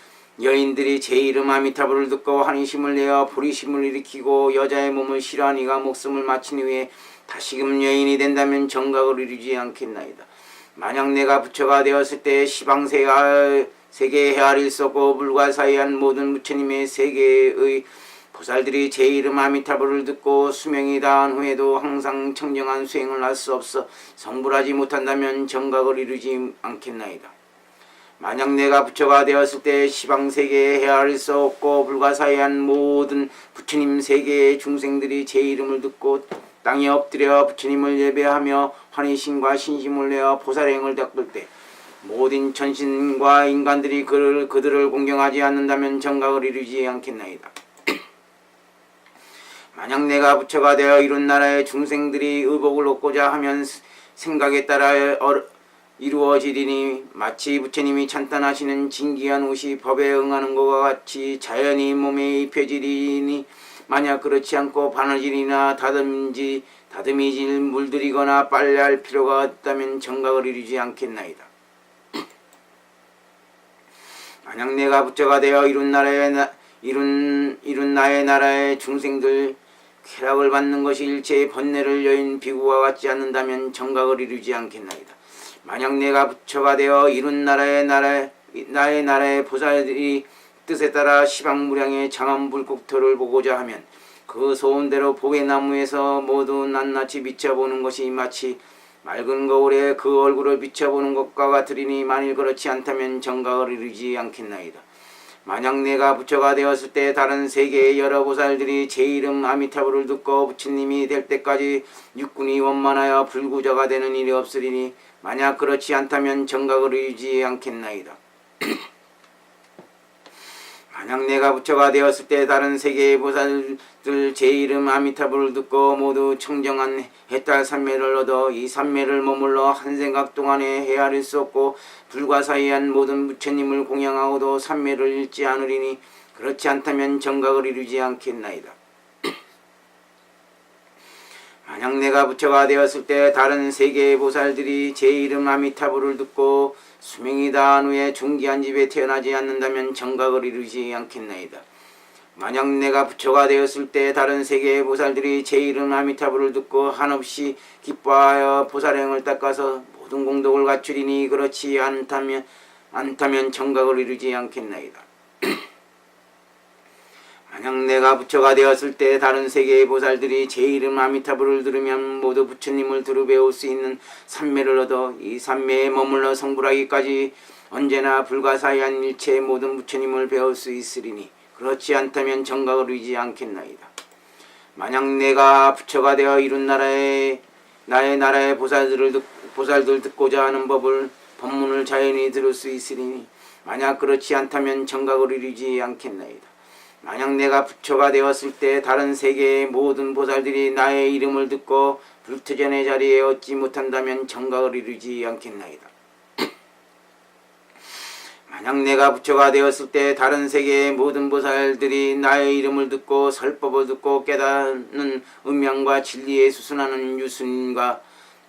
여인들이 제 이름 아미타불을 듣고 환희심을 내어 불의심을 일으키고 여자의 몸을 싫어한 이가 목숨을 마친 후에 다시금 여인이 된다면 정각을 이루지 않겠나이다. 만약 내가 부처가 되었을 때 시방세계에 헤아릴 수 없고 불가사의한 모든 부처님의 세계의 보살들이 제 이름 아미타불을 듣고 수명이 다한 후에도 항상 청정한 수행을 할 수 없어 성불하지 못한다면 정각을 이루지 않겠나이다. 만약 내가 부처가 되었을 때 시방세계에 헤아릴 수 없고 불가사의한 모든 부처님 세계의 중생들이 제 이름을 듣고 땅에 엎드려 부처님을 예배하며 환희심과 신심을 내어 보살행을 닦을 때 모든 천신과 인간들이 그들을 공경하지 않는다면 정각을 이루지 않겠나이다. 만약 내가 부처가 되어 이룬 나라의 중생들이 의복을 얻고자 하면 생각에 따라 이루어지리니 마치 부처님이 찬탄하시는 진귀한 옷이 법에 응하는 것과 같이 자연히 몸에 입혀지리니 만약 그렇지 않고 바느질이나 다듬이질 물들이거나 빨래할 필요가 없다면 정각을 이루지 않겠나이다. 만약 내가 부처가 되어 이룬 나의 나라의 중생들 쾌락을 받는 것이 일체의 번뇌를 여인 비구와 같지 않는다면 정각을 이루지 않겠나이다. 만약 내가 부처가 되어 이룬 나의 나라의 보살들이 뜻에 따라 시방무량의 장엄 불국토를 보고자 하면 그 소원대로 보배나무에서 모두 낱낱이 비춰보는 것이 마치 맑은 거울에 그 얼굴을 비춰보는 것과 같으리니 만일 그렇지 않다면 정각을 이루지 않겠나이다. 만약 내가 부처가 되었을 때 다른 세계의 여러 보살들이 제 이름 아미타불을 듣고 부처님이 될 때까지 육군이 원만하여 불구저가 되는 일이 없으리니 만약 그렇지 않다면 정각을 이루지 않겠나이다. 만약 내가 부처가 되었을 때 다른 세계의 보살들 제 이름 아미타불을 듣고 모두 청정한 해탈 삼매를 얻어 이 삼매를 머물러 한 생각 동안에 헤아릴 수 없고 불가사의한 모든 부처님을 공양하고도 삼매를 잃지 않으리니 그렇지 않다면 정각을 이루지 않겠나이다. 만약 내가 부처가 되었을 때 다른 세계의 보살들이 제 이름 아미타불을 듣고 수명이 다한 후에 중기한 집에 태어나지 않는다면 정각을 이루지 않겠나이다. 만약 내가 부처가 되었을 때 다른 세계의 보살들이 제 이름 아미타불을 듣고 한없이 기뻐하여 보살행을 닦아서 모든 공덕을 갖추리니 그렇지 않다면 정각을 이루지 않겠나이다. 만약 내가 부처가 되었을 때 다른 세계의 보살들이 제 이름 아미타불을 들으면 모두 부처님을 두루 배울 수 있는 삼매를 얻어 이 삼매에 머물러 성불하기까지 언제나 불가사의한 일체의 모든 부처님을 배울 수 있으리니 그렇지 않다면 정각을 이루지 않겠나이다. 만약 내가 부처가 되어 이룬 나의 나라의 보살들 듣고자 하는 법문을 자연히 들을 수 있으리니 만약 그렇지 않다면 정각을 이루지 않겠나이다. 만약 내가 부처가 되었을 때 다른 세계의 모든 보살들이 나의 이름을 듣고 불투전의 자리에 얻지 못한다면 정각을 이루지 않겠나이다. 만약 내가 부처가 되었을 때 다른 세계의 모든 보살들이 나의 이름을 듣고 설법을 듣고 깨닫는 음양과 진리에 수순하는 유순과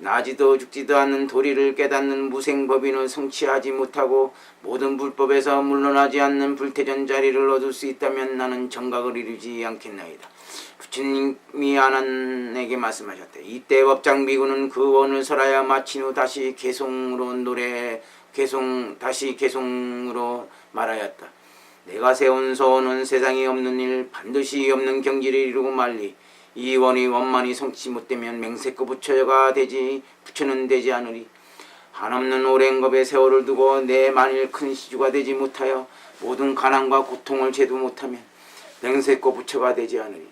나지도 죽지도 않는 도리를 깨닫는 무생법인을 성취하지 못하고 모든 불법에서 물러나지 않는 불태전 자리를 얻을 수 있다면 나는 정각을 이루지 않겠나이다. 부처님이 아난에게 말씀하셨대. 이때 법장비구는 그 원을 설하여 마친 후 다시 개송으로 말하였다. 내가 세운 소원은 세상에 없는 일, 반드시 없는 경지를 이루고 말리. 이 원이 원만히 성취 못되면 맹세코 부처가 되지 부처는 되지 않으리. 한없는 오랜 겁에 세월을 두고 내 만일 큰 시주가 되지 못하여 모든 가난과 고통을 제도 못하면 맹세코 부처가 되지 않으리.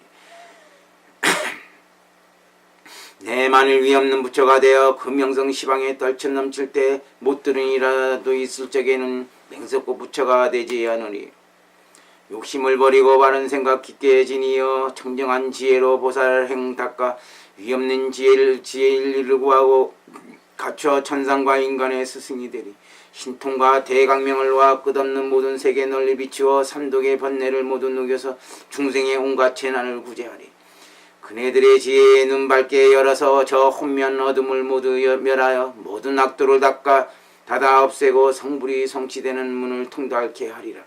내 만일 위없는 부처가 되어 금명성 시방에 떨쳐넘칠 때 못 들은 이라도 있을 적에는 맹세코 부처가 되지 않으리. 욕심을 버리고 바른 생각 깊게 지니어 청정한 지혜로 보살행 닦아 위없는 지혜를 이루고 갖춰 천상과 인간의 스승이 되리. 신통과 대강명을 와 끝없는 모든 세계 널리 비추어 삼독의 번뇌를 모두 녹여서 중생의 온갖 재난을 구제하리. 그네들의 지혜에 눈 밝게 열어서 저 혼면 어둠을 모두 멸하여 모든 악도를 닫아 없애고 성불이 성취되는 문을 통달케 하리라.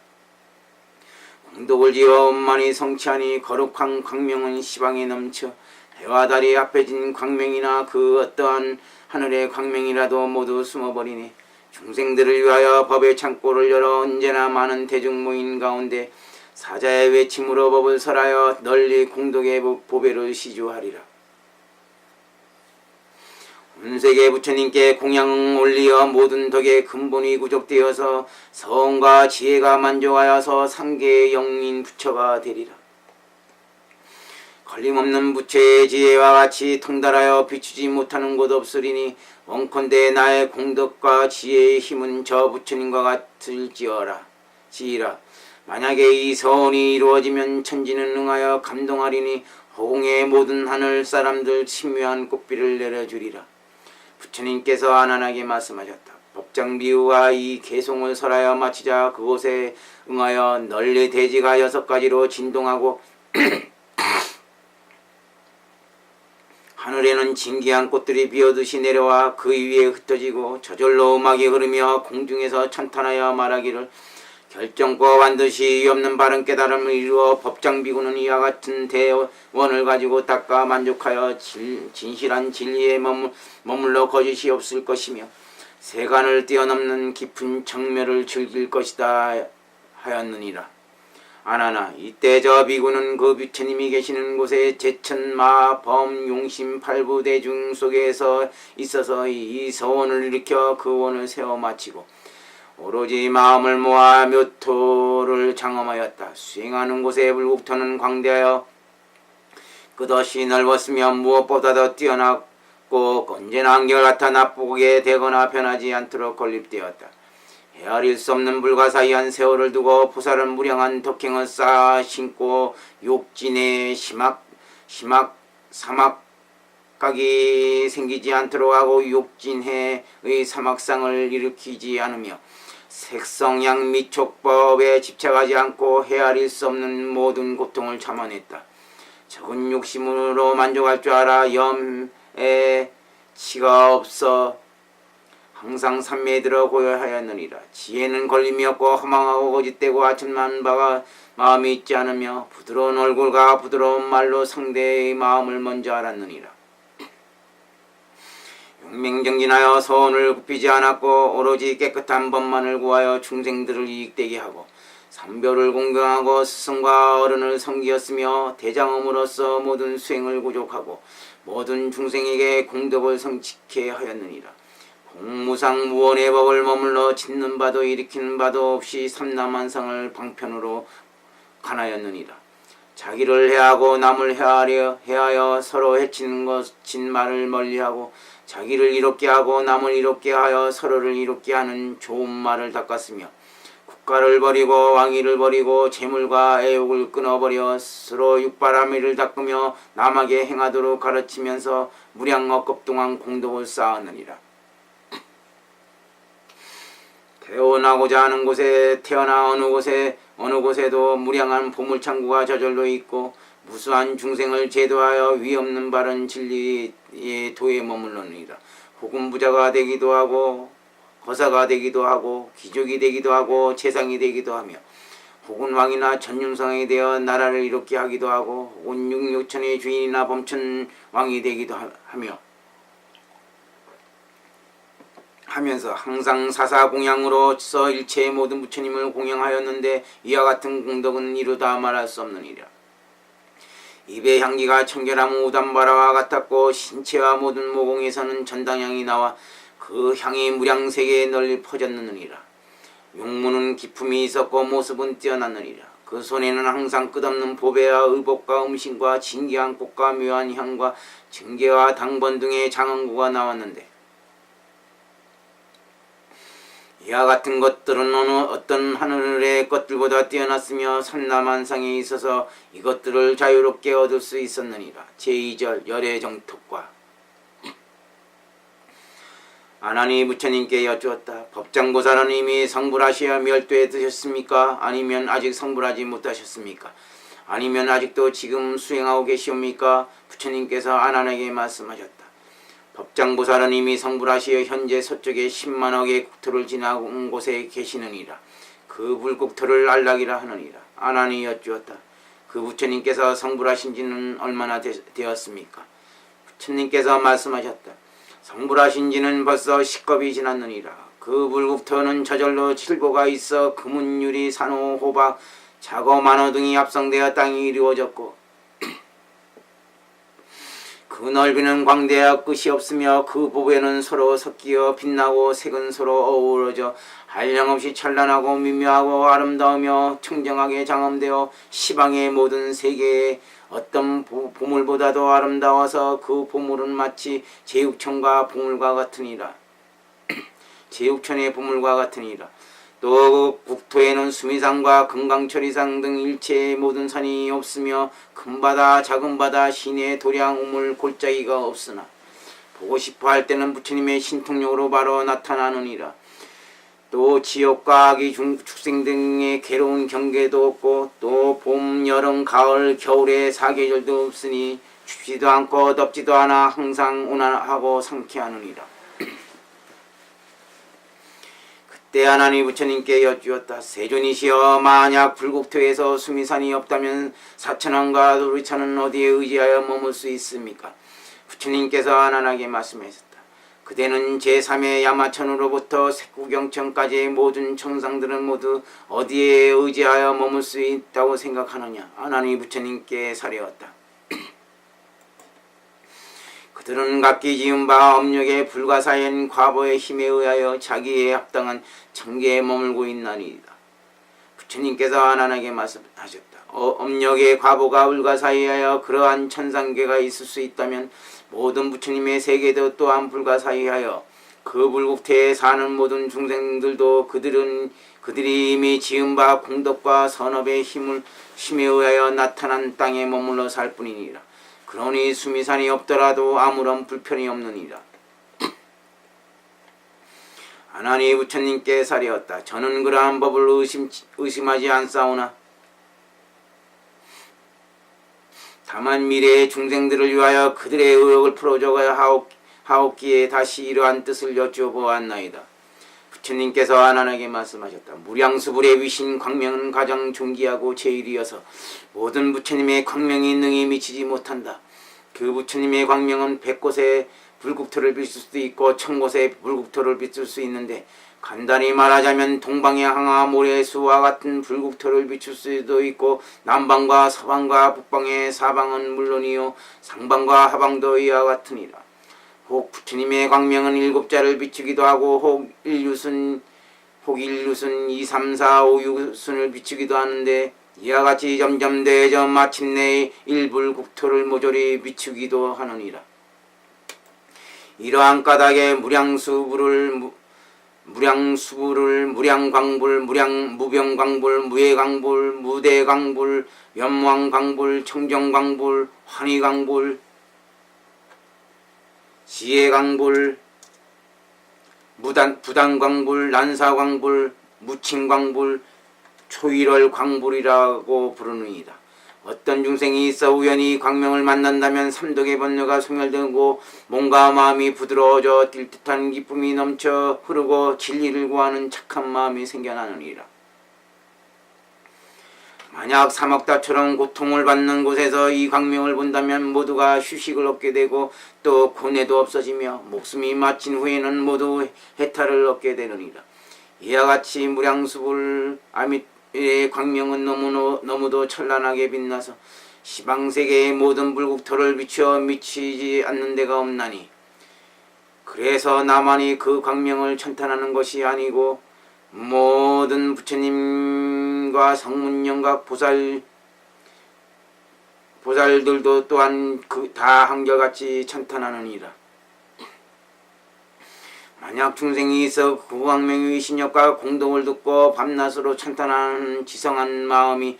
공덕을 지어 원만히 성취하니 거룩한 광명은 시방에 넘쳐 해와 달이 앞에진 광명이나 그 어떠한 하늘의 광명이라도 모두 숨어버리니 중생들을 위하여 법의 창고를 열어 언제나 많은 대중 모인 가운데 사자의 외침으로 법을 설하여 널리 공덕의 보배를 시주하리라. 온 세계 부처님께 공양 올리어 모든 덕의 근본이 구족되어서 성과 지혜가 만족하여서 상계의 영인 부처가 되리라. 걸림없는 부처의 지혜와 같이 통달하여 비추지 못하는 곳 없으리니 원컨대 나의 공덕과 지혜의 힘은 저 부처님과 같을지어라. 지이라. 만약에 이 서원이 이루어지면 천지는 응하여 감동하리니 호공의 모든 하늘 사람들 신묘한 꽃비를 내려주리라. 부처님께서 안안하게 말씀하셨다. 법장비유와 이 개송을 설하여 마치자 그곳에 응하여 널리 대지가 6가지로 진동하고 하늘에는 진기한 꽃들이 비어듯이 내려와 그 위에 흩어지고 저절로 음악이 흐르며 공중에서 찬탄하여 말하기를 결정과 반드시 없는 바른 깨달음을 이루어 법장비구는 이와 같은 대원을 가지고 닦아 만족하여 진실한 진리에 머물러 거짓이 없을 것이며 세간을 뛰어넘는 깊은 정멸을 즐길 것이다 하였느니라. 아나나 이때 저 비구는 그 부처님이 계시는 곳에 제천마 범 용심 팔부 대중 속에서 있어서 이 서원을 일으켜 그 원을 세워 마치고 오로지 마음을 모아 묘토를 장엄하였다. 수행하는 곳에 불국토는 광대하여 끝없이 넓었으며 무엇보다도 뛰어났고 언제나 한결같아 나쁘게 되거나 변하지 않도록 건립되었다. 헤아릴 수 없는 불가사의한 세월을 두고 부사를 무량한 덕행을 쌓아 신고 욕진에 사막각이 생기지 않도록 하고 욕진해의 사막상을 일으키지 않으며 색성양 미촉법에 집착하지 않고 헤아릴 수 없는 모든 고통을 참아냈다. 적은 욕심으로 만족할 줄 알아 염에 치가 없어 항상 삼매에 들어 고요하였느니라. 지혜는 걸림이 없고 허망하고 거짓되고 아첨난 바가 마음이 있지 않으며 부드러운 얼굴과 부드러운 말로 상대의 마음을 먼저 알았느니라. 용맹정진하여 서원을 굽히지 않았고 오로지 깨끗한 법만을 구하여 중생들을 이익되게 하고 삼별을 공경하고 스승과 어른을 섬기었으며 대장엄으로써 모든 수행을 구족하고 모든 중생에게 공덕을 성취케 하였느니라. 공무상 무원의 법을 머물러 짓는 바도 일으키는 바도 없이 삼남한상을 방편으로 간하였느니라. 자기를 해하고 남을 해하여 서로 해치는 것진 말을 멀리하고 자기를 이롭게 하고 남을 이롭게 하여 서로를 이롭게 하는 좋은 말을 닦았으며 국가를 버리고 왕위를 버리고 재물과 애욕을 끊어버려 스스로 육바라밀을 닦으며 남에게 행하도록 가르치면서 무량억급 동안 공덕을 쌓았느니라. 태어나고자 하는 곳에 태어나 어느 곳에도 무량한 보물창고가 저절로 있고 무수한 중생을 제도하여 위없는 바른 진리의 도에 머물러느니라. 혹은 부자가 되기도 하고 거사가 되기도 하고 귀족이 되기도 하고 재상이 되기도 하며 혹은 왕이나 전윤성이 되어 나라를 이롭게 하기도 하고 혹은 육육천의 주인이나 범천 왕이 되기도 하면서 항상 사사공양으로서 일체의 모든 부처님을 공양하였는데 이와 같은 공덕은 이루다 말할 수 없느니라. 입의 향기가 청결한 우담바라와 같았고 신체와 모든 모공에서는 전당향이 나와 그 향이 무량세계에 널리 퍼졌느니라. 용무는 기품이 있었고 모습은 뛰어났느니라. 그 손에는 항상 끝없는 보배와 의복과 음신과 진기한 꽃과 묘한 향과 증계와 당번 등의 장언구가 나왔는데 이와 같은 것들은 어떤 하늘의 것들보다 뛰어났으며 삼남한상에 있어서 이것들을 자유롭게 얻을 수 있었느니라. 제2절 열애정특과 아나니 부처님께 여쭈었다. 법장보살은 이미 성불하시어 멸도에 드셨습니까? 아니면 아직 성불하지 못하셨습니까? 아니면 아직도 지금 수행하고 계시옵니까? 부처님께서 아난에게 말씀하셨다. 법장보살은 이미 성불하시어 현재 서쪽에 10만억의 국토를 지나온 곳에 계시느니라. 그 불국토를 안락이라 하느니라. 아난이 여쭈었다. 그 부처님께서 성불하신 지는 얼마나 되었습니까? 부처님께서 말씀하셨다. 성불하신 지는 벌써 10겁이 지났느니라. 그 불국토는 저절로 칠보가 있어 금은유리 산호 호박 자거 만호 등이 합성되어 땅이 이루어졌고 그 넓이는 광대하 끝이 없으며 그 보배는 서로 섞여 빛나고 색은 서로 어우러져 한량없이 찬란하고 미묘하고 아름다우며 청정하게 장엄되어 시방의 모든 세계에 어떤 보물보다도 아름다워서 그 보물은 마치 제육천과 보물과 같으니라. 제육천의 보물과 같으니라. 또 국토에는 수미산과 금강철이산 등 일체의 모든 산이 없으며 큰 바다 작은 바다 시내 도량 우물 골짜기가 없으나 보고 싶어 할 때는 부처님의 신통력으로 바로 나타나느니라. 또 지옥과 악의 축생 등의 괴로운 경계도 없고 또 봄, 여름, 가을, 겨울의 사계절도 없으니 춥지도 않고 덥지도 않아 항상 온화하고 상쾌하느니라. 그때 하나님 부처님께 여쭈었다. 세존이시여, 만약 불국토에서 수미산이 없다면 사천왕과 도리천은 어디에 의지하여 머물 수 있습니까? 부처님께서 안안하게 말씀하셨다. 그대는 제3의 야마천으로부터 색구경천까지의 모든 청상들은 모두 어디에 의지하여 머물 수 있다고 생각하느냐? 하나님 부처님께 사려왔다. 그들은 각기 지은 바 업력의 불가사인 과보의 힘에 의하여 자기에 합당한 천계에 머물고 있나니이다. 부처님께서 안안하게 말씀하셨다. 업력의 과보가 불가사의하여 그러한 천상계가 있을 수 있다면 모든 부처님의 세계도 또한 불가사의하여 그 불국태에 사는 모든 중생들도 그들이 이미 지은 바 공덕과 선업의 힘에 의하여 나타난 땅에 머물러 살 뿐이니라. 그러니 수미산이 없더라도 아무런 불편이 없느니라. 하나님 부처님께 사리었다. 저는 그러한 법을 의심하지 않사오나 다만 미래의 중생들을 위하여 그들의 의욕을 풀어줘야 하옵기에 다시 이러한 뜻을 여쭈어보았나이다. 부처님께서 안안하게 말씀하셨다. 무량수불의 위신 광명은 가장 존귀하고 제일이어서 모든 부처님의 광명이 능히 미치지 못한다. 그 부처님의 광명은 100곳의 불국토를 비출 수도 있고 1000곳의 불국토를 비출 수 있는데 간단히 말하자면 동방의 항아 모래수와 같은 불국토를 비출 수도 있고 남방과 서방과 북방의 사방은 물론이요 상방과 하방도 이와 같으니라. 혹 부처님의 광명은 7자를 비추기도 하고 혹 1유순 2, 3, 4, 5, 6순을 비추기도 하는데 이와 같이 점점 대점 마침내 일불국토를 모조리 비추기도 하느니라. 이러한 까닭에 무량광불, 무병광불, 무예광불, 무대광불, 연왕광불, 청정광불, 환희광불, 지혜광불, 부단광불, 난사광불, 무칭광불, 초일월광불이라고 부르느니라. 어떤 중생이 있어 우연히 광명을 만난다면 삼독의 번뇌가 소멸되고 몸과 마음이 부드러워져 뛸듯한 기쁨이 넘쳐 흐르고 진리를 구하는 착한 마음이 생겨나느니라. 만약 사막다처럼 고통을 받는 곳에서 이 광명을 본다면 모두가 휴식을 얻게 되고 또 고뇌도 없어지며 목숨이 마친 후에는 모두 해탈을 얻게 되느니라. 이와 같이 무량수불 아밋의 광명은 너무도 찬란하게 빛나서 시방세계의 모든 불국토를 비추어 미치지 않는 데가 없나니 그래서 나만이 그 광명을 천탄하는 것이 아니고 모든 부처님과 성문영각 보살들도 또한 다 한결같이 천탄하느니라. 만약 중생이 있어 그 광명의 신력과 공덕을 듣고 밤낮으로 천탄하는 지성한 마음이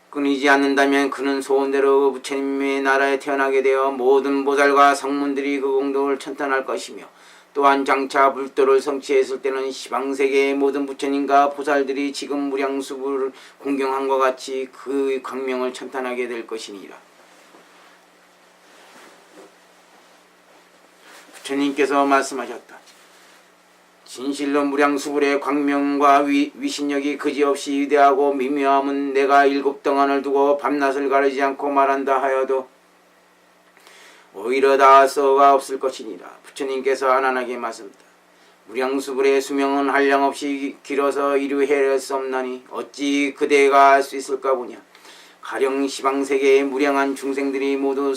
끊이지 않는다면 그는 소원대로 부처님의 나라에 태어나게 되어 모든 보살과 성문들이 그 공덕을 천탄할 것이며 또한 장차 불도를 성취했을 때는 시방세계의 모든 부처님과 보살들이 지금 무량수불을 공경한 것 같이 그 광명을 천탄하게 될 것이니라. 부처님께서 말씀하셨다. 진실로 무량수불의 광명과 위신력이 그지없이 위대하고 미묘함은 내가 7등한을 두고 밤낮을 가리지 않고 말한다 하여도 오히려 다 썩어가 없을 것이니라. 부처님께서 안안하게 말씀합니다. 무량수불의 수명은 한량없이 길어서 이루 헤아릴 수 없나니 어찌 그대가 알 수 있을까 보냐. 가령 시방세계의 무량한 중생들이 모두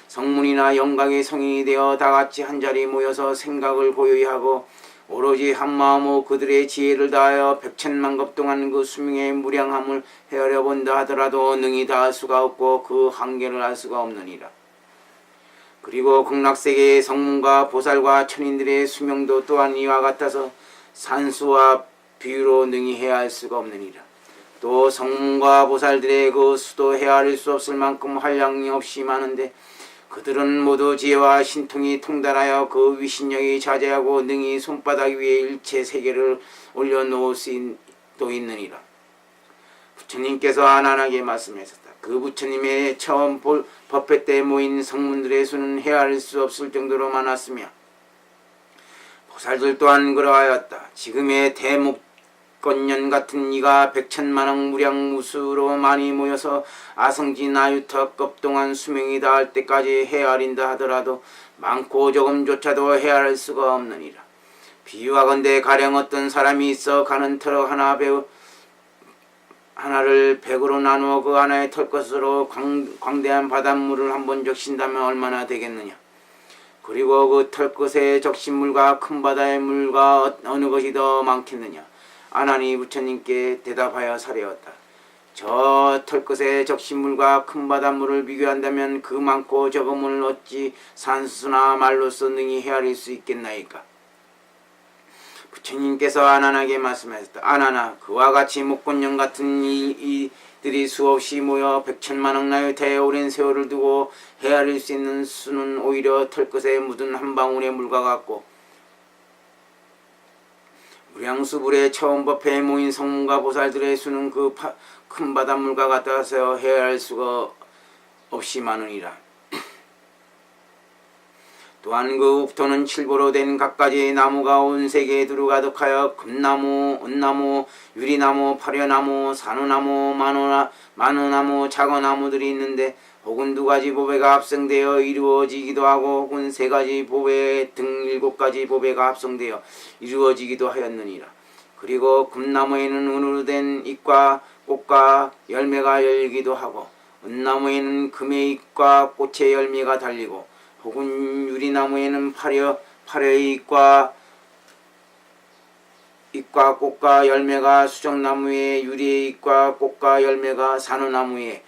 성문이나 영각의 성인이 되어 다같이 한자리 모여서 생각을 고요히 하고 오로지 한마음으로 그들의 지혜를 다하여 백천만급 동안 그 수명의 무량함을 헤아려 본다 하더라도 능히 다할 수가 없고 그 한계를 알 수가 없느니라. 그리고 극락세계의 성문과 보살과 천인들의 수명도 또한 이와 같아서 산수와 비유로 능히 헤아릴 수가 없느니라. 또 성문과 보살들의 그 수도 헤아릴 수 없을 만큼 한량이 없이 많은데 그들은 모두 지혜와 신통이 통달하여 그 위신력이 자제하고 능히 손바닥 위에 일체 세계를 올려놓을 수도 있느니라. 부처님께서 안안하게 말씀하셨다. 그 부처님의 처음 법회 때 모인 성문들의 수는 헤아릴 수 없을 정도로 많았으며 보살들 또한 그러하였다. 지금의 대목건년 같은 이가 백천만억 무량무수로 많이 모여서 아성지 나유터급 동안 수명이 닿을 때까지 헤아린다 하더라도 많고 적음조차도 헤아릴 수가 없느니라. 비유하건대 가령 어떤 사람이 있어 가는 트럭 하나를 100으로 나누어 그 하나의 털것으로 광대한 바닷물을 한번 적신다면 얼마나 되겠느냐. 그리고 그 털것의 적신 물과 큰 바다의 물과 어느 것이 더 많겠느냐. 아나니 부처님께 대답하여 사례었다. 저 털것의 적신 물과 큰 바닷물을 비교한다면 그 많고 적음을 어찌 산수나 말로써 능히 헤아릴 수 있겠나이까. 부처님께서 안안하게 말씀하셨다. 안안아, 그와 같이 목곤령 같은 이들이 수없이 모여 백천만억 나유타에 오랜 세월을 두고 헤아릴 수 있는 수는 오히려 털끝에 묻은 한 방울의 물과 같고 무량수불의 처음 법회에 모인 성문과 보살들의 수는 그 큰 바닷물과 같아서 헤아릴 수가 없이 많으니라. 또한 그 읍토는 칠보로 된 갖가지 나무가 온 세계에 두루 가득하여 금나무, 은나무, 유리나무, 파려나무, 산호나무, 만호나무, 작어나무들이 있는데 혹은 두 가지 보배가 합성되어 이루어지기도 하고 혹은 세 가지 보배 등 7가지 보배가 합성되어 이루어지기도 하였느니라. 그리고 금나무에는 은으로 된 잎과 꽃과 열매가 열리기도 하고 은나무에는 금의 잎과 꽃의 열매가 달리고 혹은 유리나무에는 파려의 잎과 꽃과 열매가 수정나무에 유리의 잎과 꽃과 열매가 산호나무에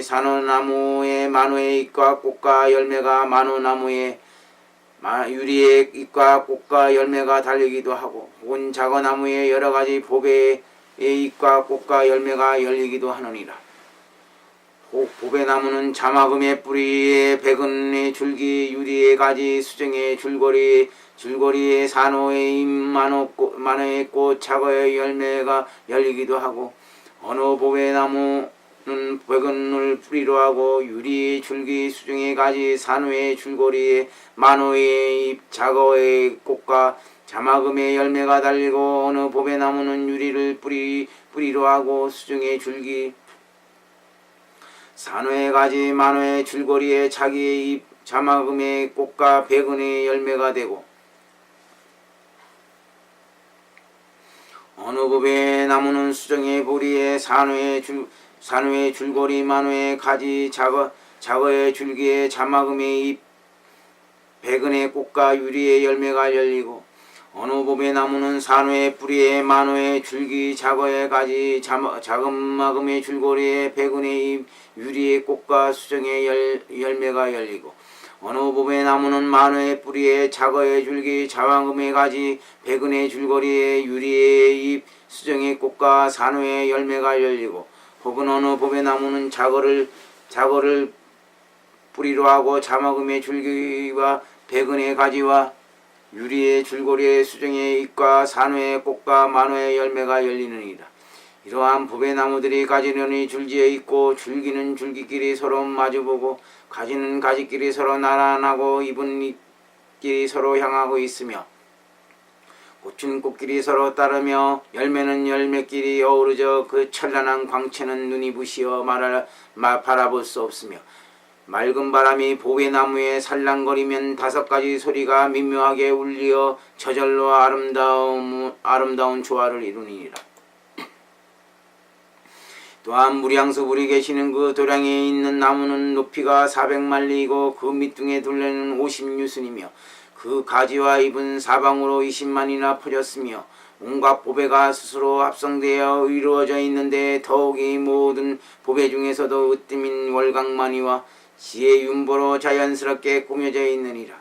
산호나무에 만호의 잎과 꽃과 열매가 만호나무에 유리의 잎과 꽃과 열매가 달리기도 하고 혹은 작어나무에 여러가지 보배의 잎과 꽃과 열매가 열리기도 하느니라. 보배나무는 자마금의 뿌리에 백은의 줄기, 유리의 가지, 수정의 줄거리에 산호의 잎, 만호의 꽃, 작어의 열매가 열리기도 하고 어느 보배나무는 백은을 뿌리로 하고 유리의 줄기, 수정의 가지, 산호의 줄거리에 만호의 잎, 작어의 꽃과 자마금의 열매가 달리고 어느 보배나무는 유리를 뿌리로 하고 수정의 줄기, 산호의 가지, 만호의 줄거리에 자기의 잎, 자마금의 꽃과 백은의 열매가 되고 어느 법의 나무는 수정의 보리에 산호의 줄거리, 만호의 가지, 작어의 줄기에 자마금의 잎, 백은의 꽃과 유리의 열매가 열리고 어느 법의 나무는 산호의 뿌리에 만호의 줄기, 작어의 가지, 자마금의 줄거리에 백은의 잎, 유리의 꽃과 수정의 열매가 열리고 어느 법의 나무는 만호의 뿌리에 작어의 줄기, 자마금의 가지, 백은의 줄거리에 유리의 잎, 수정의 꽃과 산호의 열매가 열리고 혹은 어느 법의 나무는 작어를 뿌리로 하고 자마금의 줄기와 백은의 가지와 유리의 줄거리에 수정의 잎과 산호의 꽃과 만호의 열매가 열리느니라. 이러한 보배나무들이 가지런히 줄지어 있고 줄기는 줄기끼리 서로 마주보고 가지는 가지끼리 서로 나란하고 잎은 잎끼리 서로 향하고 있으며 꽃은 꽃끼리 서로 따르며 열매는 열매끼리 어우러져 그 찬란한 광채는 눈이 부시어 바라볼 수 없으며 맑은 바람이 보배나무에 살랑거리면 5가지 소리가 미묘하게 울리어 저절로 아름다운 조화를 이루니라. 또한 무량수불이 계시는 그 도량에 있는 나무는 높이가 400만리이고 그 밑둥에 둘레는 50유순이며 그 가지와 잎은 사방으로 20만이나 퍼졌으며 온갖 보배가 스스로 합성되어 이루어져 있는데 더욱이 모든 보배 중에서도 으뜸인 월광마니와 지혜 윤보로 자연스럽게 꾸며져 있느니라.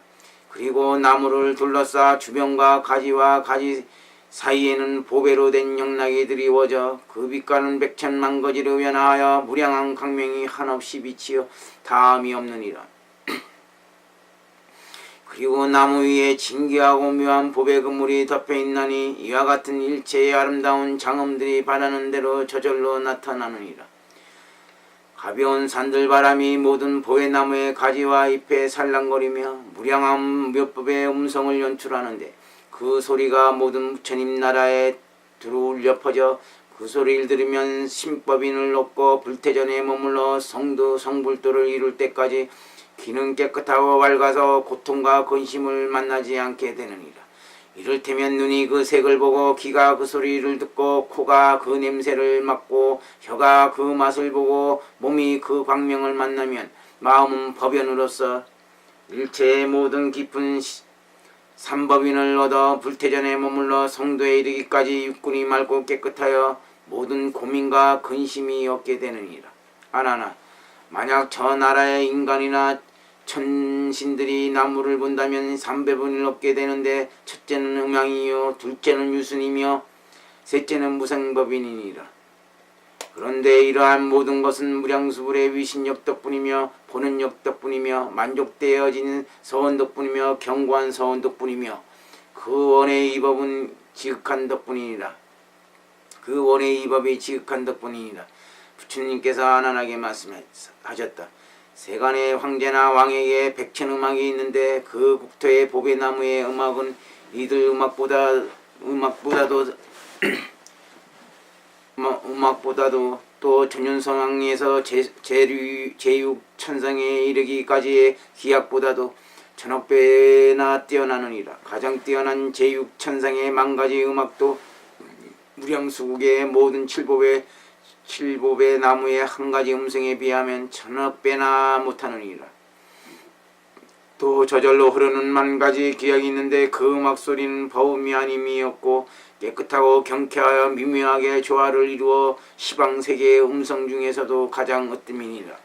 그리고 나무를 둘러싸 주변과 가지와 가지 사이에는 보배로 된 영락이 드리워져 그 빛과는 백천만 거지로 변하여 무량한 광명이 한없이 비치어 다함이 없느니라. 그리고 나무 위에 진귀하고 묘한 보배 그물이 덮여 있나니 이와 같은 일체의 아름다운 장엄들이 바라는 대로 저절로 나타나느니라. 가벼운 산들바람이 모든 보배나무의 가지와 잎에 살랑거리며 무량한 묘법의 음성을 연출하는데 그 소리가 모든 부처님 나라에 들어올려 퍼져 그 소리를 들으면 신법인을 얻고 불태전에 머물러 성도 성불도를 이룰 때까지 귀는 깨끗하고 밝아서 고통과 근심을 만나지 않게 되느니라. 이를테면 눈이 그 색을 보고 귀가 그 소리를 듣고 코가 그 냄새를 맡고 혀가 그 맛을 보고 몸이 그 광명을 만나면 마음은 법연으로서 일체의 모든 깊은 삼법인을 얻어 불태전에 머물러 성도에 이르기까지 육군이 맑고 깨끗하여 모든 고민과 근심이 없게 되느니라. 아나나 만약 저 나라의 인간이나 천신들이 나무를 본다면 3배분을 얻게 되는데 첫째는 음양이요 둘째는 유순이며 셋째는 무생법인이니라. 그런데 이러한 모든 것은 무량수불의 위신력 덕분이며 보는 력 덕분이며 만족되어지는 서원 덕분이며 견고한 서원 덕분이며 그 원의 이 법은 지극한 덕분이니라. 그 원의 이 법이 지극한 덕분이니라. 부처님께서 안안하게 말씀하셨다. 세간의 황제나 왕에게 백천음악이 있는데 그 국토의 보배나무의 음악은 이들 음악보다도 또 전윤성왕에서 제육 천상에 이르기까지의 기약보다도 1000억배나 뛰어나느니라. 가장 뛰어난 제육 천상의 만가지 음악도 무량수국의 모든 칠보배 나무의 한 가지 음성에 비하면 1000억배나 못하느니라. 또 저절로 흐르는 만가지 기약이 있는데 그 음악소리는 버음이 아님이 없고 깨끗하고 경쾌하여 미묘하게 조화를 이루어 시방세계의 음성 중에서도 가장 으뜸이니라.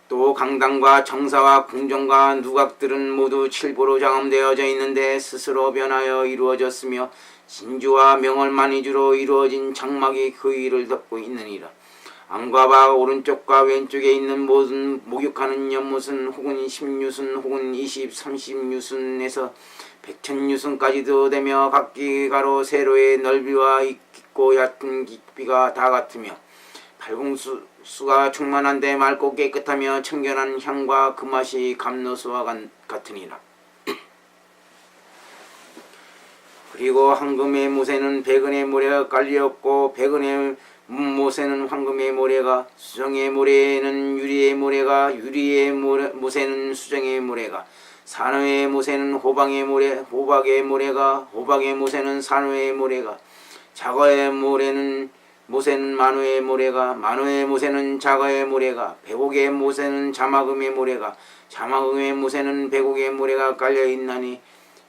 또 강당과 정사와 궁정과 누각들은 모두 칠보로 장엄되어져 있는데 스스로 변하여 이루어졌으며 진주와 명월만이주로 이루어진 장막이 그 위를 덮고 있느니라. 안과 바 오른쪽과 왼쪽에 있는 모든 목욕하는 연못은 혹은 10유순 혹은 20, 30유순에서 100,000유순까지도 되며 각기 가로 세로의 넓이와 깊고 얕은 깊이가 다 같으며 발공수가 충만한데 맑고 깨끗하며 청결한 향과 그 맛이 감로수와 같으니라. 그리고 황금의 모세는 백은의 모래가 깔렸고 백은의 모세는 황금의 모래가 수정의 모래는 유리의 모래가 유리의 모세는 수정의 모래가 산호의 모세는 호박의 모래가 호박의 모세는 산호의 모래가 자거의 모세는 만호의 모래가 만호의 모세는 자거의 모래가 백옥의 모세는 자마금의 모래가 자마금의 모세는 백옥의 모래가 깔려있나니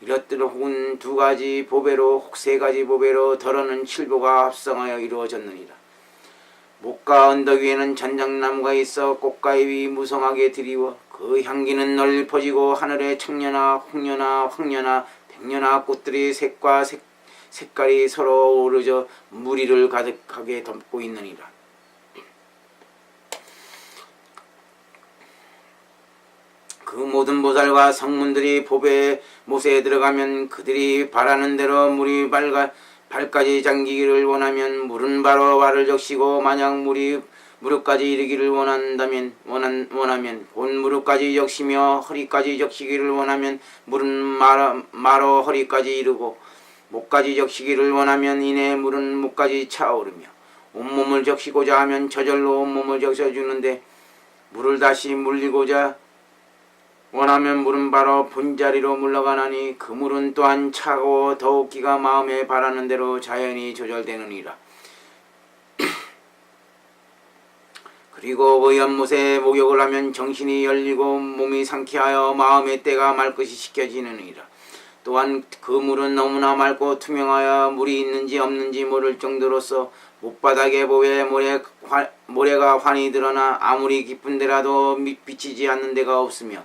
이렇듯 혹은 2가지 보배로 혹 3가지 보배로 덜어는 칠보가 합성하여 이루어졌느니라. 목과 언덕 위에는 전장나무가 있어 꽃과 잎이 무성하게 드리워 그 향기는 널리 퍼지고 하늘에 청년아 홍년아 황년아 백년아 꽃들이 색과 색깔이 서로 어우러져 무리를 가득하게 덮고 있느니라. 그 모든 보살과 성문들이 보배 못에 들어가면 그들이 바라는 대로 물이 발까지 잠기기를 원하면 물은 바로 발을 적시고 만약 물이 무릎까지 이르기를 원하면 곧 무릎까지 적시며 허리까지 적시기를 원하면 물은 마로 허리까지 이르고 목까지 적시기를 원하면 이내 물은 목까지 차오르며 온몸을 적시고자 하면 저절로 온몸을 적셔주는데 물을 다시 물리고자 원하면 물은 바로 본자리로 물러가나니 그 물은 또한 차고 더욱 기가 마음에 바라는 대로 자연히 조절되느니라. 그리고 그 연못에 목욕을 하면 정신이 열리고 몸이 상쾌하여 마음의 때가 말 것이 씻겨지느니라. 또한 그 물은 너무나 맑고 투명하여 물이 있는지 없는지 모를 정도로서 못바닥에 보에 모래가 환히 드러나 아무리 깊은 데라도 비치지 않는 데가 없으며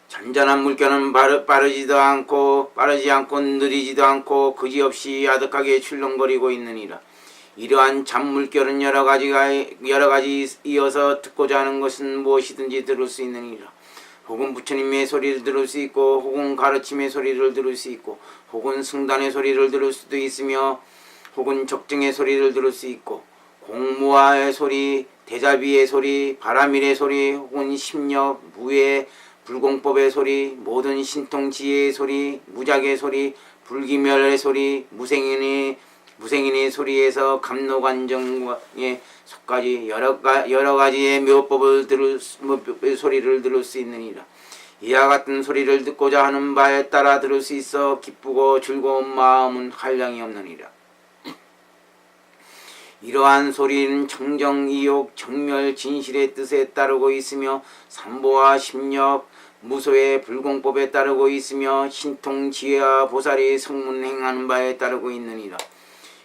잔잔한 물결은 빠르지 않고 느리지도 않고 그지없이 아득하게 출렁거리고 있느니라. 이러한 잔물결은 여러 가지 이어서 듣고자 하는 것은 무엇이든지 들을 수 있느니라. 혹은 부처님의 소리를 들을 수 있고 혹은 가르침의 소리를 들을 수 있고 혹은 승단의 소리를 들을 수도 있으며 혹은 적증의 소리를 들을 수 있고 공무화의 소리, 대자비의 소리, 바라밀의 소리 혹은 심력, 무예, 불공법의 소리, 모든 신통지혜의 소리, 무작의 소리, 불기멸의 소리, 무생인의 소리에서 감노관정의 속까지 여러 가지의 묘법을 소리를 들을 수 있느니라. 이와 같은 소리를 듣고자 하는 바에 따라 들을 수 있어 기쁘고 즐거운 마음은 한량이 없느니라. 이러한 소리는 청정, 이욕, 정멸, 진실의 뜻에 따르고 있으며 삼보와 심력, 무소의 불공법에 따르고 있으며 신통, 지혜와 보살이 성문 행하는 바에 따르고 있느니라.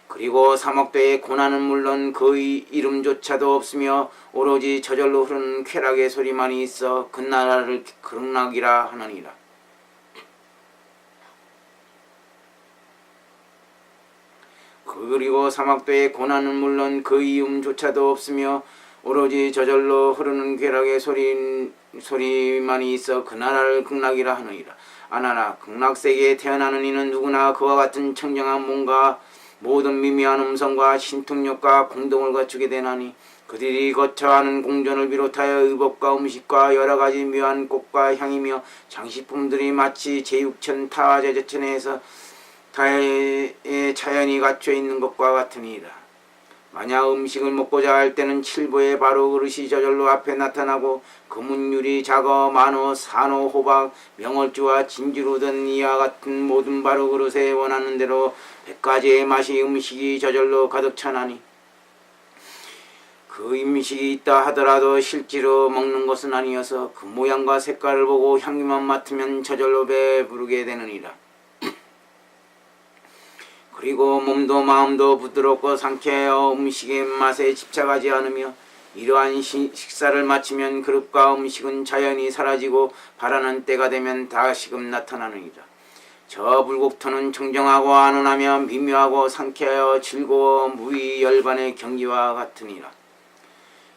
그리고 사막도의 고난은 물론 그의 이름조차도 없으며 오로지 저절로 흐르는 쾌락의 소리만이 있어 그 나라를 극락이라 하느니라. 그리고 사막도의 고난은 물론 그 이음조차도 없으며 오로지 저절로 흐르는 쾌락의 소리만이 있어 그 나라를 극락이라 하느니라. 아나라 극락세계에 태어나는 이는 누구나 그와 같은 청정한 몸과 모든 미미한 음성과 신통력과 공동을 갖추게 되나니 그들이 거처하는 공전을 비롯하여 의법과 음식과 여러가지 묘한 꽃과 향이며 장식품들이 마치 제6천 타제제천에서 타의 자연이 갖춰 있는 것과 같으니라. 만약 음식을 먹고자 할 때는 칠보에 바로 그릇이 저절로 앞에 나타나고 금은유리, 자거, 만호, 산호, 호박, 명월주와 진주로 든 이와 같은 모든 바로 그릇에 원하는 대로 100가지의 맛이 음식이 저절로 가득 차나니 그 음식이 있다 하더라도 실제로 먹는 것은 아니어서 그 모양과 색깔을 보고 향기만 맡으면 저절로 배부르게 되느니라. 그리고 몸도 마음도 부드럽고 상쾌하여 음식의 맛에 집착하지 않으며 이러한 식사를 마치면 그릇과 음식은 자연히 사라지고 바라는 때가 되면 다시금 나타나느니라. 저 불국토는 청정하고 안온하며 미묘하고 상쾌하여 즐거워 무의 열반의 경기와 같으니라.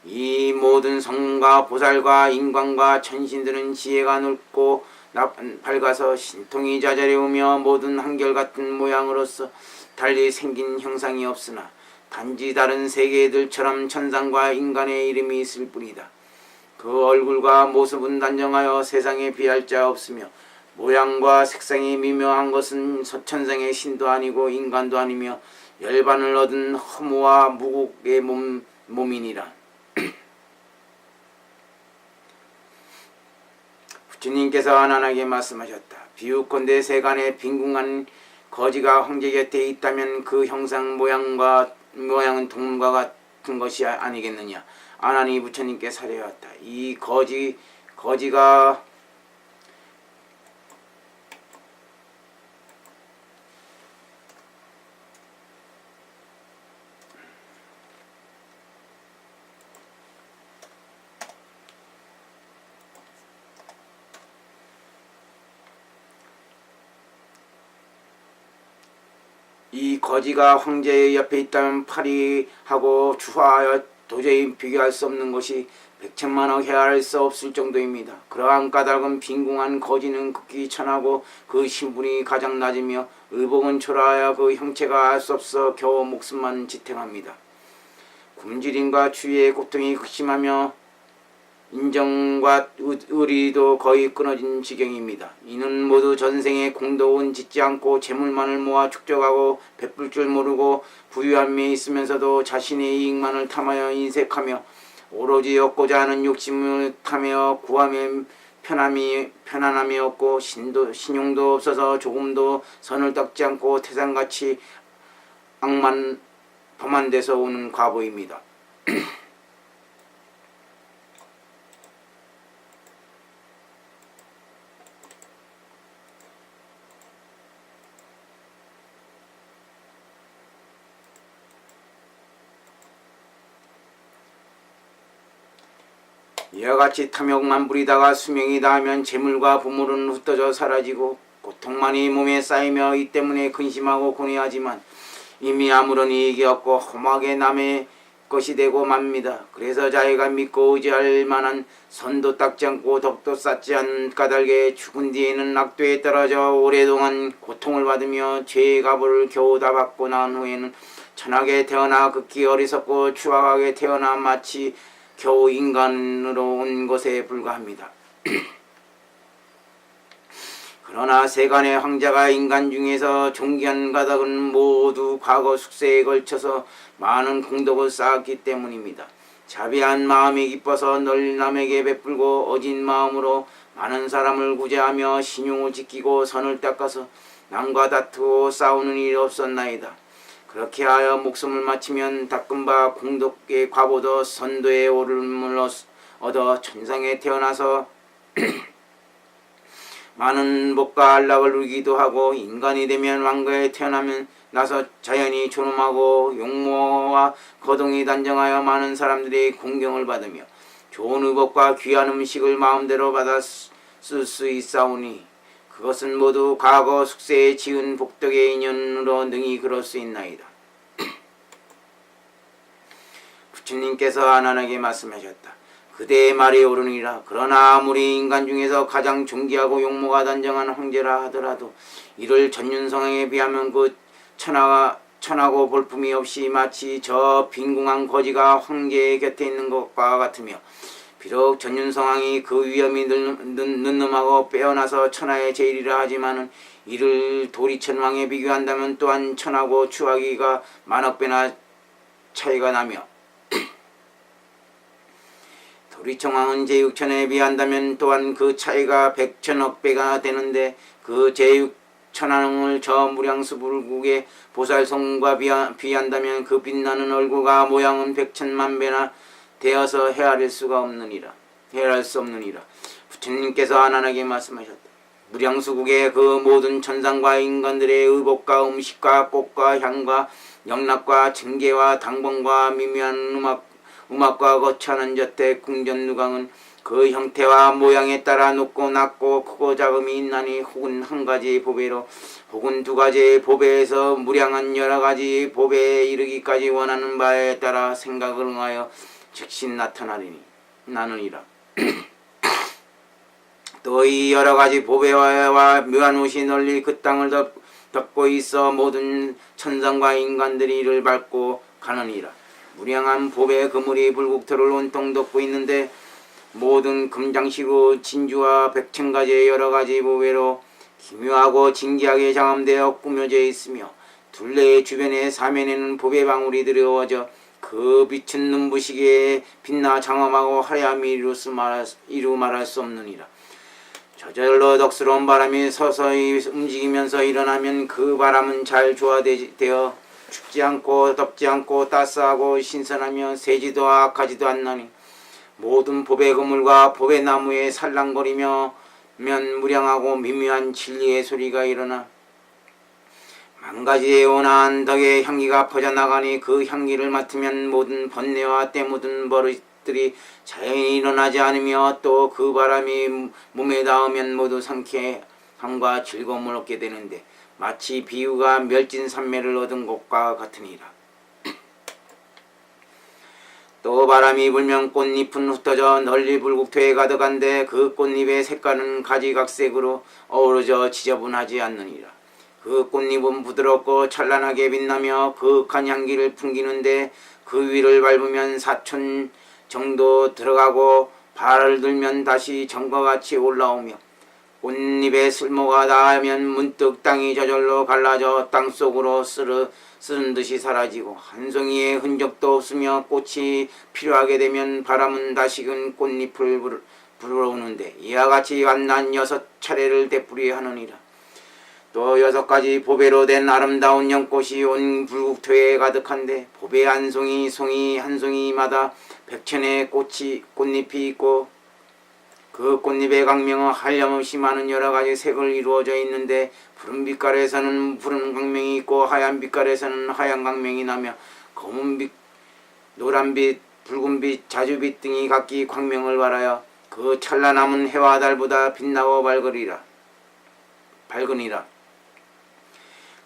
이 모든 성과 보살과 인광과 천신들은 지혜가 넓고 밝아서 신통이 자자려우며 모든 한결같은 모양으로서 달리 생긴 형상이 없으나 단지 다른 세계들처럼 천상과 인간의 이름이 있을 뿐이다. 그 얼굴과 모습은 단정하여 세상에 비할 자 없으며 모양과 색상이 미묘한 것은 서천상의 신도 아니고 인간도 아니며 열반을 얻은 허무와 무국의 몸이니라. 부처님께서 안안하게 말씀하셨다. 비유컨대 세간에 빈궁한 거지가 황제 곁에 있다면 그 형상 모양은 동물과 같은 것이 아니겠느냐. 안하니 부처님께 사례하였다. 이 거지가 황제의 옆에 있다면 파리하고 주화하여 도저히 비교할 수 없는 것이 백천만억 헤아릴 수 없을 정도입니다. 그러한 까닭은 빈궁한 거지는 극히 천하고 그 신분이 가장 낮으며 의복은 초라하여 그 형체가 알 수 없어 겨우 목숨만 지탱합니다. 굶주림과 추위의 고통이 극심하며 인정과 의리도 거의 끊어진 지경입니다. 이는 모두 전생에 공덕은 짓지 않고 재물만을 모아 축적하고 베풀 줄 모르고 부유함에 있으면서도 자신의 이익만을 탐하여 인색하며 오로지 얻고자 하는 욕심을 타며 구함에 편안함이 없고 신용도 없어서 조금도 선을 닦지 않고 태산같이 악만 범한 데서 오는 과보입니다. 이와 같이 탐욕만 부리다가 수명이 닿으면 재물과 부물은 흩어져 사라지고 고통만이 몸에 쌓이며 이 때문에 근심하고 고뇌하지만 이미 아무런 이익이 없고 험하게 남의 것이 되고 맙니다. 그래서 자기가 믿고 의지할 만한 선도 닦지 않고 덕도 쌓지 않은 까닭에 죽은 뒤에는 낙도에 떨어져 오랫동안 고통을 받으며 죄의 값을 겨우 다 받고 난 후에는 천하게 태어나 극히 어리석고 추악하게 태어나 마치 겨우 인간으로 온 것에 불과합니다. 그러나 세간의 황자가 인간 중에서 존귀한 가닥은 모두 과거 숙세에 걸쳐서 많은 공덕을 쌓았기 때문입니다. 자비한 마음이 기뻐서 널리 남에게 베풀고 어진 마음으로 많은 사람을 구제하며 신용을 지키고 선을 닦아서 남과 다투고 싸우는 일이 없었나이다. 그렇게 하여 목숨을 마치면 닦은 바 공덕의 과보도 선도의 오름을 얻어 천상에 태어나서 많은 복과 안락을 누리기도 하고 인간이 되면 왕가에 태어나면 나서 자연히 존엄하고 용모와 거동이 단정하여 많은 사람들이 공경을 받으며 좋은 의복과 귀한 음식을 마음대로 받아 쓸 수 있사오니 그것은 모두 과거 숙세에 지은 복덕의 인연으로 능히 그럴 수 있나이다. 부처님께서 안한하게 말씀하셨다. 그대의 말이 옳으니라. 그러나 아무리 인간 중에서 가장 존귀하고 용모가 단정한 황제라 하더라도 이를 전윤성에 비하면 그 천하고 볼품이 없이 마치 저 빈궁한 거지가 황제의 곁에 있는 것과 같으며 비록 전윤성왕이 그 위엄이 는름하고 빼어나서 천하의 제일이라 하지만은 이를 도리천왕에 비교한다면 또한 천하고 추하기가 만억 배나 차이가 나며 도리천왕은 제6천에 비한다면 또한 그 차이가 백천억 배가 되는데 그 제6천왕을 저 무량수불국의 보살성과 비한다면 그 빛나는 얼굴과 모양은 백천만 배나 되어서 헤아릴 수 없느니라. 부처님께서 안한하게 말씀하셨다. 무량수국의 그 모든 천상과 인간들의 의복과 음식과 꽃과 향과 영락과 징계와 당번과 미묘한 음악과 거창한 저태 궁전누강은 그 형태와 모양에 따라 높고 낮고 크고 작음이 있나니 혹은 한 가지 보배로 혹은 두 가지의 보배에서 무량한 여러 가지 보배에 이르기까지 원하는 바에 따라 생각을 응하여 즉시 나느니라. 또 이 여러 가지 보배와 묘한 옷이 널리 그 땅을 덮고 있어 모든 천상과 인간들이 이를 밟고 가느니라. 무량한 보배 그물이 불국토를 온통 덮고 있는데 모든 금장식으로 진주와 백천가지의 여러 가지 보배로 기묘하고 진기하게 장엄되어 꾸며져 있으며 둘레의 주변에 사면에는 보배 방울이 들어와져 그 빛은 눈부시게 빛나 장엄하고 화려함이 이루 말할 수 없느니라. 저절로 덕스러운 바람이 서서히 움직이면서 일어나면 그 바람은 잘 조화되어 춥지 않고 덥지 않고 따스하고 신선하며 세지도 악하지도 않나니 모든 보배 그물과 보배 나무에 살랑거리며 무량하고 미묘한 진리의 소리가 일어나 만가지의 온화한 덕의 향기가 퍼져나가니 그 향기를 맡으면 모든 번뇌와 때 묻은 버릇들이 자연히 일어나지 않으며 또 그 바람이 몸에 닿으면 모두 상쾌함과 즐거움을 얻게 되는데 마치 비유가 멸진산매를 얻은 것과 같으니라. 또 바람이 불면 꽃잎은 흩어져 널리 불국토에 가득한데 그 꽃잎의 색깔은 가지각색으로 어우러져 지저분하지 않느니라. 그 꽃잎은 부드럽고 찬란하게 빛나며 그윽한 향기를 풍기는데 그 위를 밟으면 4천 정도 들어가고 발을 들면 다시 전과 같이 올라오며 꽃잎에 쓸모가 닿으면 문득 땅이 저절로 갈라져 땅속으로 쓰는 듯이 사라지고 한 송이의 흔적도 없으며 꽃이 필요하게 되면 바람은 다시금 꽃잎을 불어오는데 이와 같이 완난 6차례를 되풀이하느니라. 또 6가지 보배로 된 아름다운 연꽃이 온 불국토에 가득한데 보배 한 송이 한 송이마다 100천의 꽃잎이 있고 그 꽃잎의 광명은 한량없이 많은 여러가지 색을 이루어져 있는데 푸른 빛깔에서는 푸른 광명이 있고 하얀 빛깔에서는 하얀 광명이 나며 검은빛, 노란빛, 붉은빛, 자주빛 등이 각기 광명을 발하여 그 찬란함은 해와 달보다 빛나고 밝으니라.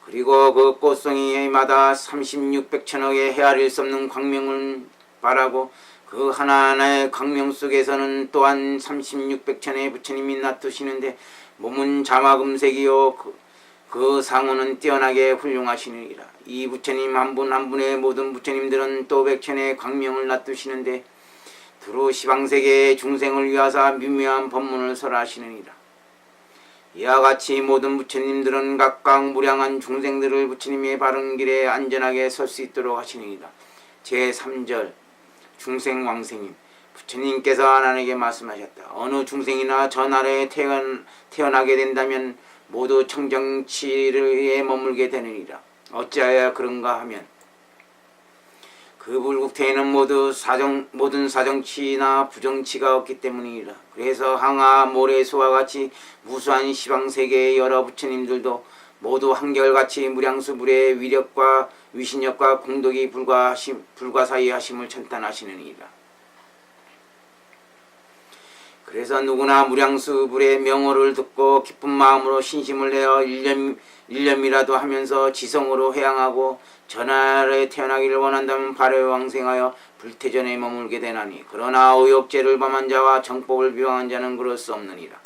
그리고 그 꽃송이마다 36백천억의 헤아릴 수 없는 광명을 발하고 그 하나하나의 광명 속에서는 또한 36백천의 부처님이 나투시는데 몸은 자마금색이요 그 상호는 뛰어나게 훌륭하시느니라. 이 부처님 한 분 한 분의 모든 부처님들은 또 100천의 광명을 나투시는데 두루 시방세계의 중생을 위하사 미묘한 법문을 설하시느니라. 이와 같이 모든 부처님들은 각각 무량한 중생들을 부처님의 바른 길에 안전하게 설 수 있도록 하시느니라. 제3절 중생왕생님. 부처님께서 하나님께 말씀하셨다. 어느 중생이나 저 나라에 태어나게 된다면 모두 청정치에 머물게 되느니라. 어찌하여 그런가 하면 그 불국토에는 모든 사정치나 부정치가 없기 때문이라. 그래서 항아 모래수와 같이 무수한 시방세계의 여러 부처님들도 모두 한결같이 무량수불의 위력과 위신력과 공덕이 불가사의하심을 천탄하시느니라. 그래서 누구나 무량수불의 명호를 듣고 기쁜 마음으로 신심을 내어 일념이라도 하면서 지성으로 회양하고 전하에 태어나기를 원한다면 발해왕생하여 불태전에 머물게 되나니 그러나 의욕죄를 범한 자와 정법을 비방한 자는 그럴 수 없느니라.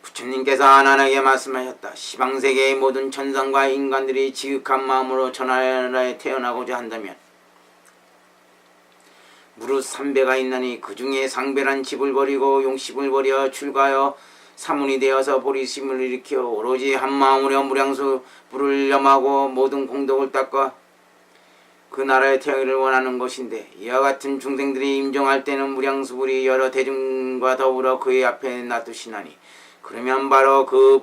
부처님께서 하나님께 말씀하셨다. 시방세계의 모든 천상과 인간들이 지극한 마음으로 전하에 태어나고자 한다면 무릇 3배가 있나니 그 중에 상배란 집을 버리고 용십을 버려 출가하여 사문이 되어서 보리심을 일으켜 오로지 한마음으로 무량수 불을 염하고 모든 공덕을 닦아 그 나라에 태어나기를 원하는 것인데 이와 같은 중생들이 임종할 때는 무량수불이 여러 대중과 더불어 그의 앞에 놔두시나니 그러면 바로 그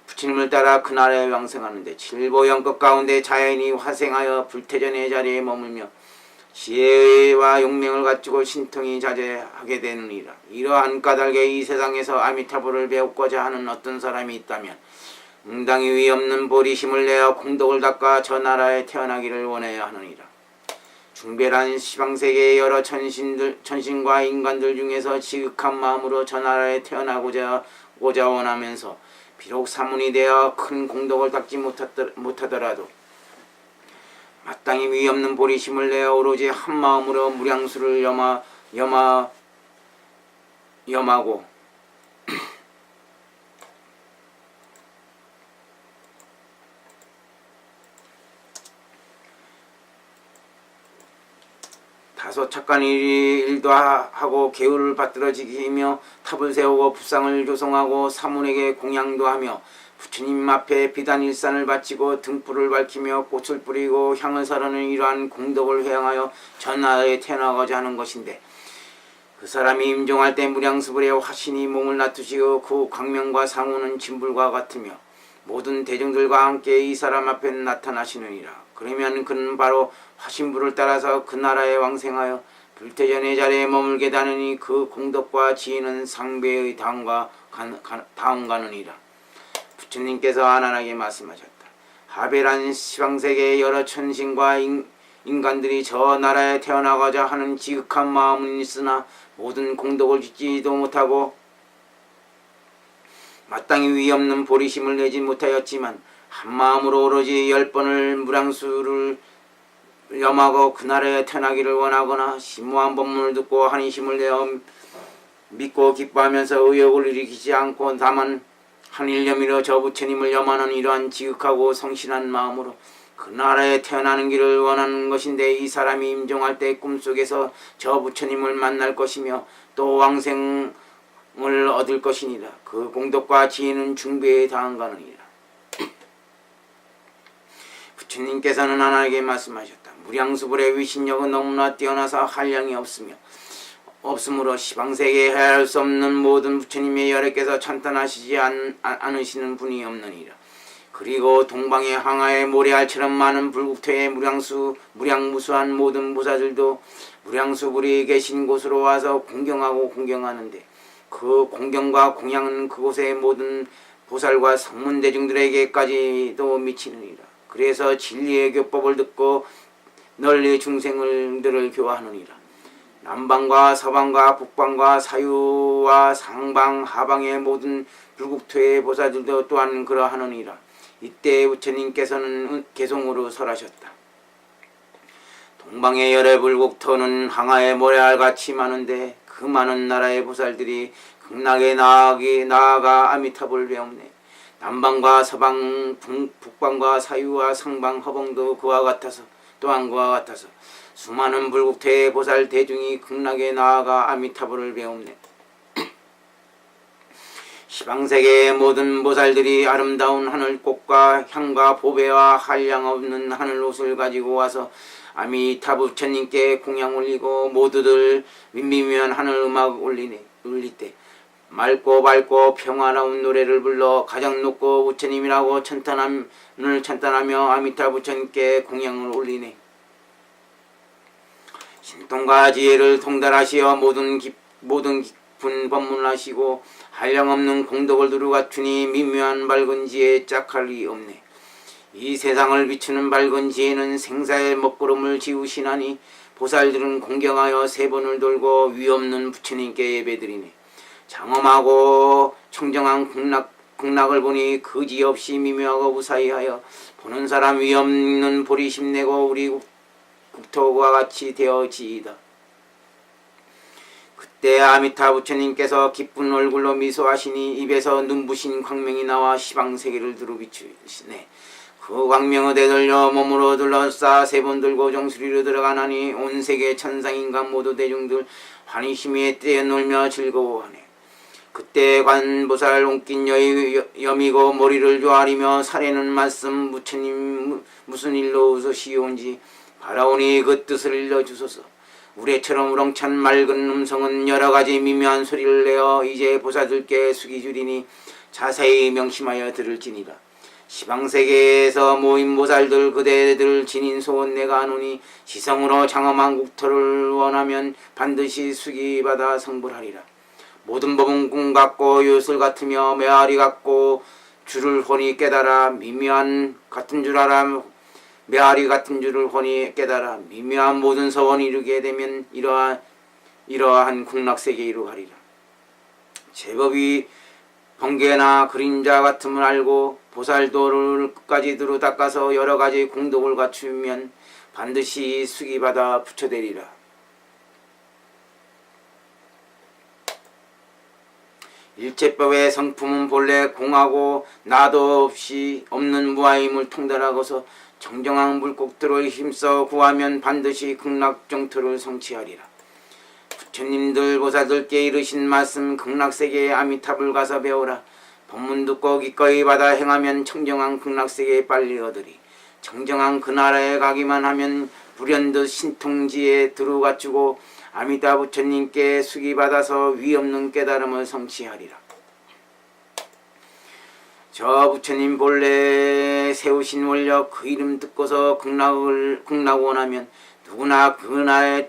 부처님을 따라 그 나라에 왕생하는데 칠보영급 가운데 자연이 화생하여 불태전의 자리에 머물며 지혜와 용맹을 갖추고 신통이 자제하게 되느니라. 이러한 까닭에 이 세상에서 아미타불을 배우고자 하는 어떤 사람이 있다면 응당이 위없는 보리심을 내어 공덕을 닦아 저 나라에 태어나기를 원해야 하느니라. 중별한 시방세계의 여러 천신과 인간들 중에서 지극한 마음으로 저 나라에 태어나고자 원하면서 비록 사문이 되어 큰 공덕을 닦지 못하더라도 마땅히 위없는 보리심을 내어 오로지 한마음으로 무량수를 염하고 다소 착한 일도 하고 계율을 받들어 지키며 탑을 세우고 불상을 조성하고 사문에게 공양도 하며 부처님 앞에 비단일산을 바치고 등불을 밝히며 꽃을 뿌리고 향을 사르는 이러한 공덕을 회양하여 전하에 태어나고자 하는 것인데 그 사람이 임종할 때 무량수불의 화신이 몸을 놔두시고 그 광명과 상호는 진불과 같으며 모든 대중들과 함께 이 사람 앞에 나타나시느니라. 그러면 그는 바로 화신불을 따라서 그 나라에 왕생하여 불태전의 자리에 머물게 되느니 그 공덕과 지혜는 상배의 다음가느니라. 부처님께서 아난하게 말씀하셨다. 하배란 시방세계의 여러 천신과 인간들이 저 나라에 태어나고자 하는 지극한 마음은 있으나 모든 공덕을 짓지도 못하고 마땅히 위없는 보리심을 내지 못하였지만 한마음으로 오로지 10번을 무량수를 염하고 그 나라에 태어나기를 원하거나 심오한 법문을 듣고 한의심을 내어 믿고 기뻐하면서 의욕을 일으키지 않고 다만 한 일념이로 저 부처님을 염하는 이러한 지극하고 성실한 마음으로 그 나라에 태어나는 길을 원하는 것인데 이 사람이 임종할 때 꿈속에서 저 부처님을 만날 것이며 또 왕생을 얻을 것이니라. 그 공덕과 지혜는 중배에 당한가느니라. 부처님께서는 하나에게 말씀하셨다. 무량수불의 위신력은 너무나 뛰어나서 한량이 없으므로 시방세계에 헤아릴 수 없는 모든 부처님의 열애께서 찬탄하시지 않으시는 분이 없느니라. 그리고 동방의 항아의 모래알처럼 많은 불국토의 무량무수한 모든 보살들도 무량수불이 계신 곳으로 와서 공경하고 공경하는데 그 공경과 공양은 그곳의 모든 보살과 성문대중들에게까지도 미치느니라. 그래서 진리의 교법을 듣고 널리 중생들을 교화하느니라. 남방과 서방과 북방과 사유와 상방 하방의 모든 불국토의 보살들도 또한 그러하느니라. 이때 부처님께서는 개송으로 설하셨다. 동방의 열의 불국토는 항아의 모래알같이 많은데 그 많은 나라의 보살들이 극락에 나아가 아미타불을 배웠네. 남방과 서방 북방과 사유와 상방 허봉도 그와 같아서 또한 그와 같아서 수많은 불국토의 보살 대중이 극락에 나아가 아미타불을 배웠네. 시방세계의 모든 보살들이 아름다운 하늘꽃과 향과 보배와 한량 없는 하늘옷을 가지고 와서 아미타 부처님께 공양 올리고 모두들 미미한 하늘음악 올릴 때 맑고 밝고 평화로운 노래를 불러 가장 높고 부처님이라고 찬탄하며 아미타 부처님께 공양을 올리네. 신통과 지혜를 통달하시어 모든 깊은 법문을 하시고 한량없는 공덕을 두루 갖추니 미묘한 밝은 지혜에 짝할이 없네. 이 세상을 비추는 밝은 지혜는 생사의 먹구름을 지우시나니 보살들은 공경하여 세 번을 돌고 위없는 부처님께 예배드리네. 장엄하고 청정한 극락을 보니 그지없이 미묘하고 무사히하여 보는 사람 위없는 볼이 힘내고 우리 국토와 같이 되어지이다. 그때 아미타 부처님께서 기쁜 얼굴로 미소하시니 입에서 눈부신 광명이 나와 시방세계를 두루 비추시네. 그 광명을 되돌려 몸으로 둘러싸 세 번 들고 정수리로 들어가나니 온 세계 천상인간 모두 대중들 환희심에 뛰어놀며 즐거워하네. 그때 관보살 옹긴 여미고 머리를 조아리며 사례는 말씀 부처님 무슨 일로 웃으시온지 바라오니 그 뜻을 일러주소서. 우레처럼 우렁찬 맑은 음성은 여러가지 미묘한 소리를 내어 이제 보살들께 숙이주리니 자세히 명심하여 들을지니라. 시방세계에서 모인 보살들 그대들 지닌 소원 내가 하노니 시성으로 장엄한 국토를 원하면 반드시 숙이받아 성불하리라. 모든 법은 꿈 같고 요술 같으며 메아리 같고 줄을 훤히 깨달아 미묘한 같은 줄 알아 메아리 같은 줄을 훤히 깨달아 미묘한 모든 서원이 이루게 되면 이러한 극락세계에 이루가리라. 제법이 번개나 그림자 같음을 알고 보살도를 끝까지 두루 닦아서 여러가지 공덕을 갖추면 반드시 숙이받아 부처되리라. 일체법의 성품은 본래 공하고 나도 없이 없는 무아임을 통달하고서 정정한 물국토를 힘써 구하면 반드시 극락정토를 성취하리라. 부처님들 보살들께 이르신 말씀 극락세계의 아미탑을 가서 배우라. 법문 듣고 기꺼이 받아 행하면 청정한 극락세계에 빨리 얻으리. 청정한 그 나라에 가기만 하면 불현듯 신통지에 두루 갖추고 아미타 부처님께 숙이받아서 위없는 깨달음을 성취하리라. 저 부처님 본래 세우신 원력 그 이름 듣고서 극락을 원하면 누구나 그 나라에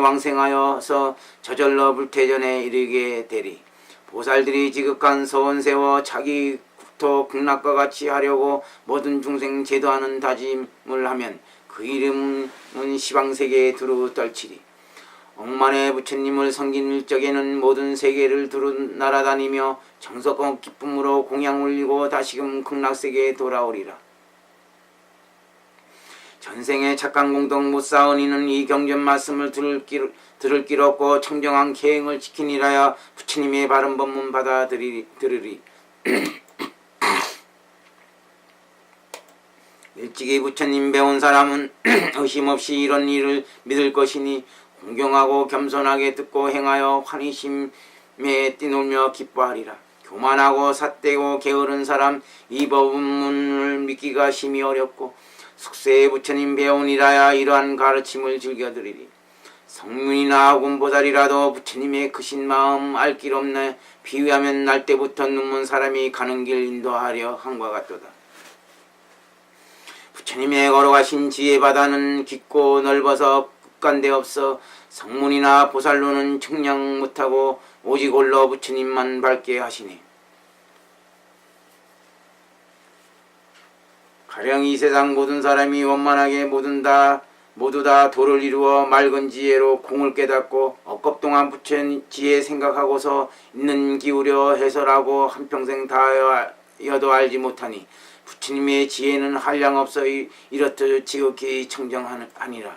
왕생하여서 저절로 불태전에 이르게 되리. 보살들이 지극한 서원 세워 자기 국토 극락과 같이 하려고 모든 중생 제도하는 다짐을 하면 그 이름은 시방세계에 두루 떨치리. 억만의 부처님을 섬긴 일적에는 모든 세계를 두루 날아다니며 정석과 기쁨으로 공양 올리고 다시금 극락세계에 돌아오리라. 전생에 착한 공덕 못 쌓은 이는 이 경전 말씀을 들을 길 없고 청정한 계행을 지키니라야 부처님의 바른 법문 받아 들으리. 일찍이 부처님 배운 사람은 의심 없이 이런 일을 믿을 것이니 공경하고 겸손하게 듣고 행하여 환희심에 뛰놀며 기뻐하리라. 교만하고 삿되고 게으른 사람 이 법문을 믿기가 심히 어렵고 숙세에 부처님 배운이라야 이러한 가르침을 즐겨드리리. 성문이나 하군보살이라도 부처님의 크신 마음 알 길 없네 비유하면 날 때부터 눈먼 사람이 가는 길 인도하려 한과 같도다. 부처님의 걸어가신 지혜바다는 깊고 넓어서 끝간데 없어 성문이나 보살로는 측량 못하고 오직 홀로 부처님만 밟게 하시니 가령 이 세상 모든 사람이 원만하게 모두 다 도를 이루어 맑은 지혜로 공을 깨닫고 억겁동안 부처 지혜 생각하고서 있는 기울여 해설하고 한평생 다하여도 알지 못하니 부처님의 지혜는 한량없어 이렇듯 지극히 청정하니라.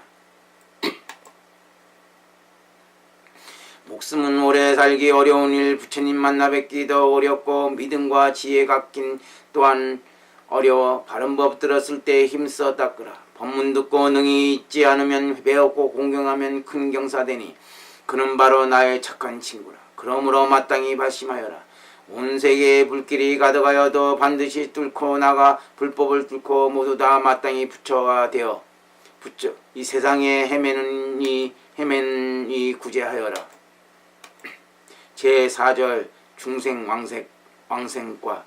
목숨은 오래 살기 어려운 일 부처님 만나 뵙기 더 어렵고 믿음과 지혜 갖긴 또한 어려워 바른 법 들었을 때 힘써 닦으라. 법문 듣고 능히 잊지 않으면 배웠고 공경하면 큰 경사되니 그는 바로 나의 착한 친구라. 그러므로 마땅히 발심하여라. 온 세계에 불길이 가득하여도 반드시 뚫고 나가 불법을 뚫고 모두 다 마땅히 부처가 되어 이 세상에 헤매는 이 구제하여라. 제4절 중생 왕생과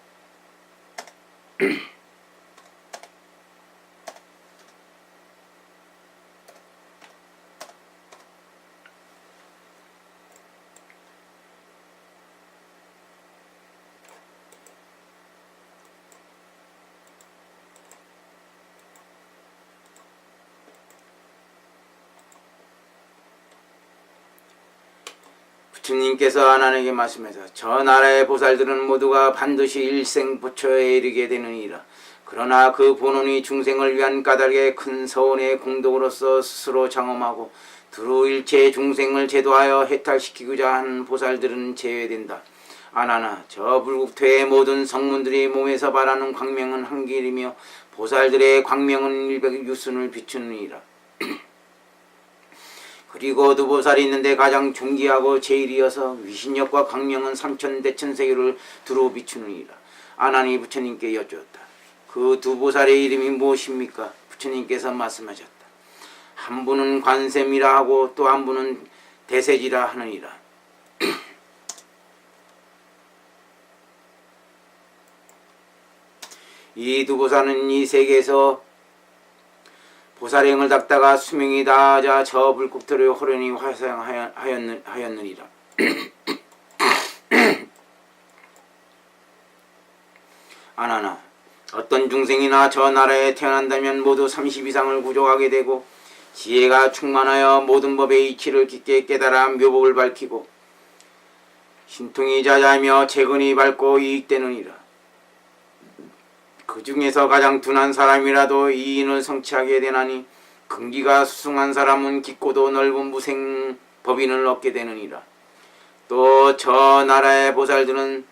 부처님께서 아난에게 말씀하셔서 저 나라의 보살들은 모두가 반드시 일생 부처에 이르게 되느니라. 그러나 그 본원이 중생을 위한 까닭의 큰 서원의 공덕으로서 스스로 장엄하고 두루 일체 중생을 제도하여 해탈시키고자 하는 보살들은 제외된다. 아나나 저 불국토의 모든 성문들이 몸에서 발하는 광명은 한 길이며 보살들의 광명은 일백유순을 비추느니라. 그리고 두 보살이 있는데 가장 존귀하고 제일이어서 위신력과 광명은 삼천대천세계를 두루 비추느니라. 아난이 부처님께 여쭈었다. 그 두 보살의 이름이 무엇입니까? 부처님께서 말씀하셨다. 한 분은 관세미라 하고 또 한 분은 대세지라 하느니라. 이 두 보살은 이 세계에서 보살행을 닦다가 수명이 다하자 저 불국토를 호련히 화사하였느니라. 아나나 어떤 중생이나 저 나라에 태어난다면 모두 30 이상을 구족하게 되고 지혜가 충만하여 모든 법의 이치를 깊게 깨달아 묘법을 밝히고 신통이 자자하며 재근이 밝고 이익되느니라. 그 중에서 가장 둔한 사람이라도 이 인을 성취하게 되나니 근기가 수승한 사람은 깊고도 넓은 무생 법인을 얻게 되느니라. 또 저 나라의 보살들은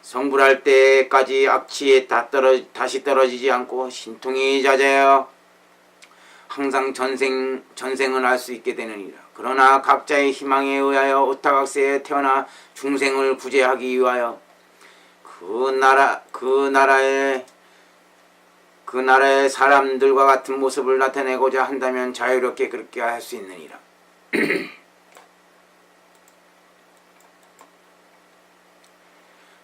성불할 때까지 악취에 다시 떨어지지 않고 신통이 자자하여 항상 전생을 할 수 있게 되느니라. 그러나 각자의 희망에 의하여 오타각세에 태어나 중생을 구제하기 위하여 그 나라의 사람들과 같은 모습을 나타내고자 한다면 자유롭게 그렇게 할 수 있느니라.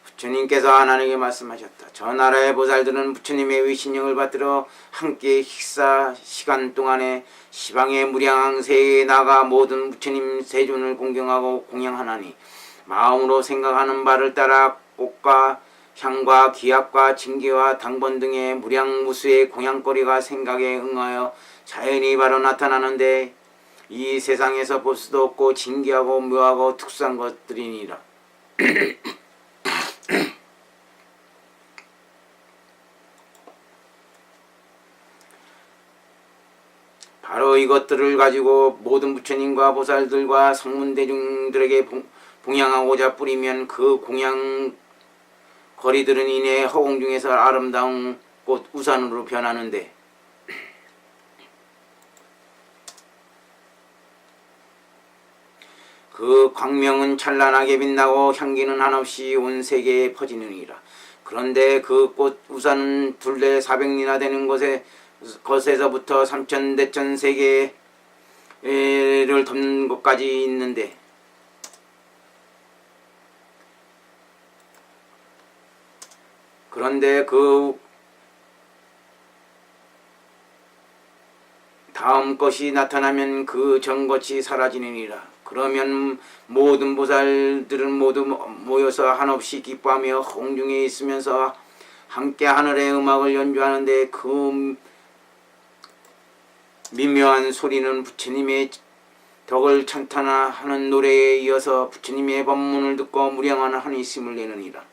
부처님께서 아난에게 말씀하셨다. 저 나라의 보살들은 부처님의 위신령을 받들어 함께 식사 시간 동안에 시방의 무량한 세계에 나가 모든 부처님 세존을 공경하고 공양하나니 마음으로 생각하는 바를 따라 꽃과 향과 기압과 징계와 당번 등의 무량무수의 공양거리가 생각에 응하여 자연히 바로 나타나는데 이 세상에서 볼 수도 없고 징계하고 묘하고 특수한 것들이니라. 바로 이것들을 가지고 모든 부처님과 보살들과 성문대중들에게 봉양하고자 뿌리면 그 공양 거리들은 이내 허공 중에서 아름다운 꽃 우산으로 변하는데 그 광명은 찬란하게 빛나고 향기는 한없이 온 세계에 퍼지느니라. 그런데 그 꽃 우산은 둘레 400리나 되는 것에서부터 3,000대천 세계를 덮는 것까지 있는데 그런데 그 다음 것이 나타나면 그 전 것이 사라지느니라. 그러면 모든 보살들은 모두 모여서 한없이 기뻐하며 공중에 있으면서 함께 하늘의 음악을 연주하는데 그 미묘한 소리는 부처님의 덕을 찬탄하는 노래에 이어서 부처님의 법문을 듣고 무량한 한이심을 내느니라.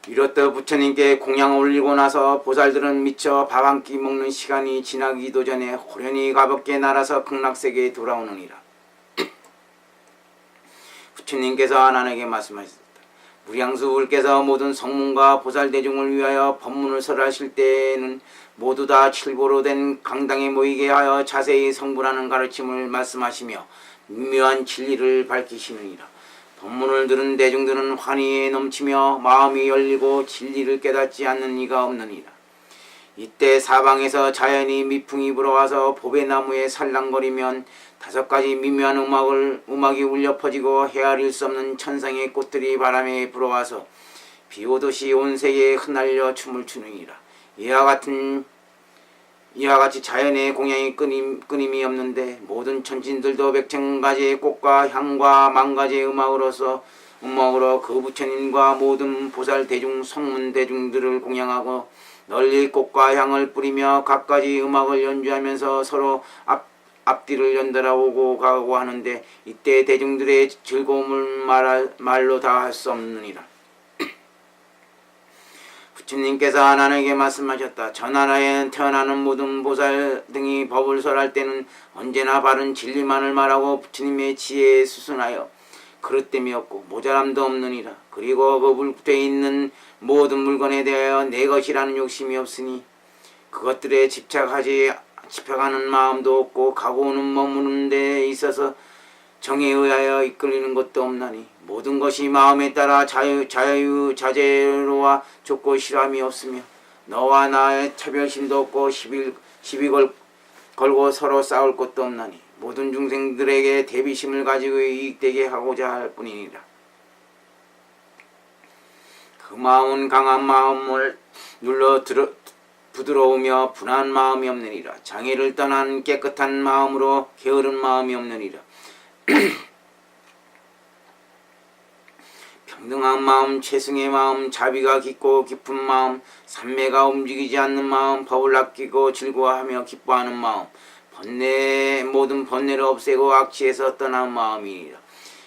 이렇다 부처님께 공양을 올리고 나서 보살들은 미처 밥 한 끼 먹는 시간이 지나기도 전에 호련히 가볍게 날아서 극락세계에 돌아오느니라. 부처님께서 아난에게 말씀하셨다. 무량수불께서 모든 성문과 보살대중을 위하여 법문을 설하실 때에는 모두 다 칠보로 된 강당에 모이게 하여 자세히 성불하는 가르침을 말씀하시며 미묘한 진리를 밝히시느니라. 법문을 들은 대중들은 환희에 넘치며 마음이 열리고 진리를 깨닫지 않는 이가 없느니라. 이때 사방에서 자연이 미풍이 불어와서 보배나무에 살랑거리면 5가지 미묘한 음악이 울려 퍼지고 헤아릴 수 없는 천상의 꽃들이 바람에 불어와서 비오듯이 온 세계에 흩날려 춤을 추느니라. 이와 같이 자연의 공양이 끊임이 없는데 모든 천신들도 100,000가지의 꽃과 향과 10,000가지의 음악으로 그 부처님과 모든 보살 대중 성문 대중들을 공양하고 널리 꽃과 향을 뿌리며 각가지 음악을 연주하면서 서로 앞뒤를 연달아 오고 가고 하는데 이때 대중들의 즐거움을 말로 다 할 수 없느니라. 부처님께서 아난에게 말씀하셨다. 저 나라에 태어나는 모든 보살 등이 법을 설할 때는 언제나 바른 진리만을 말하고 부처님의 지혜에 수순하여 그릇됨이 없고 모자람도 없느니라. 그리고 그 물구에 있는 모든 물건에 대하여 내 것이라는 욕심이 없으니 그것들에 집착하는 마음도 없고 가고 오는 머무는 데 있어서 정에 의하여 이끌리는 것도 없나니 모든 것이 마음에 따라 자제로와 좁고 실함이 없으며 너와 나의 차별심도 없고 시비 걸고 서로 싸울 것도 없나니 모든 중생들에게 대비심을 가지고 이익되게 하고자 할 뿐이니라. 그 마음은 강한 마음을 눌러 부드러우며 분한 마음이 없느니라. 장애를 떠난 깨끗한 마음으로 게으른 마음이 없느니라. 평등한 마음, 최승의 마음, 자비가 깊고 깊은 마음, 삼매가 움직이지 않는 마음, 법을 아끼고 즐거워하며 기뻐하는 마음, 모든 번뇌를 없애고 악취에서 떠난 마음이니라.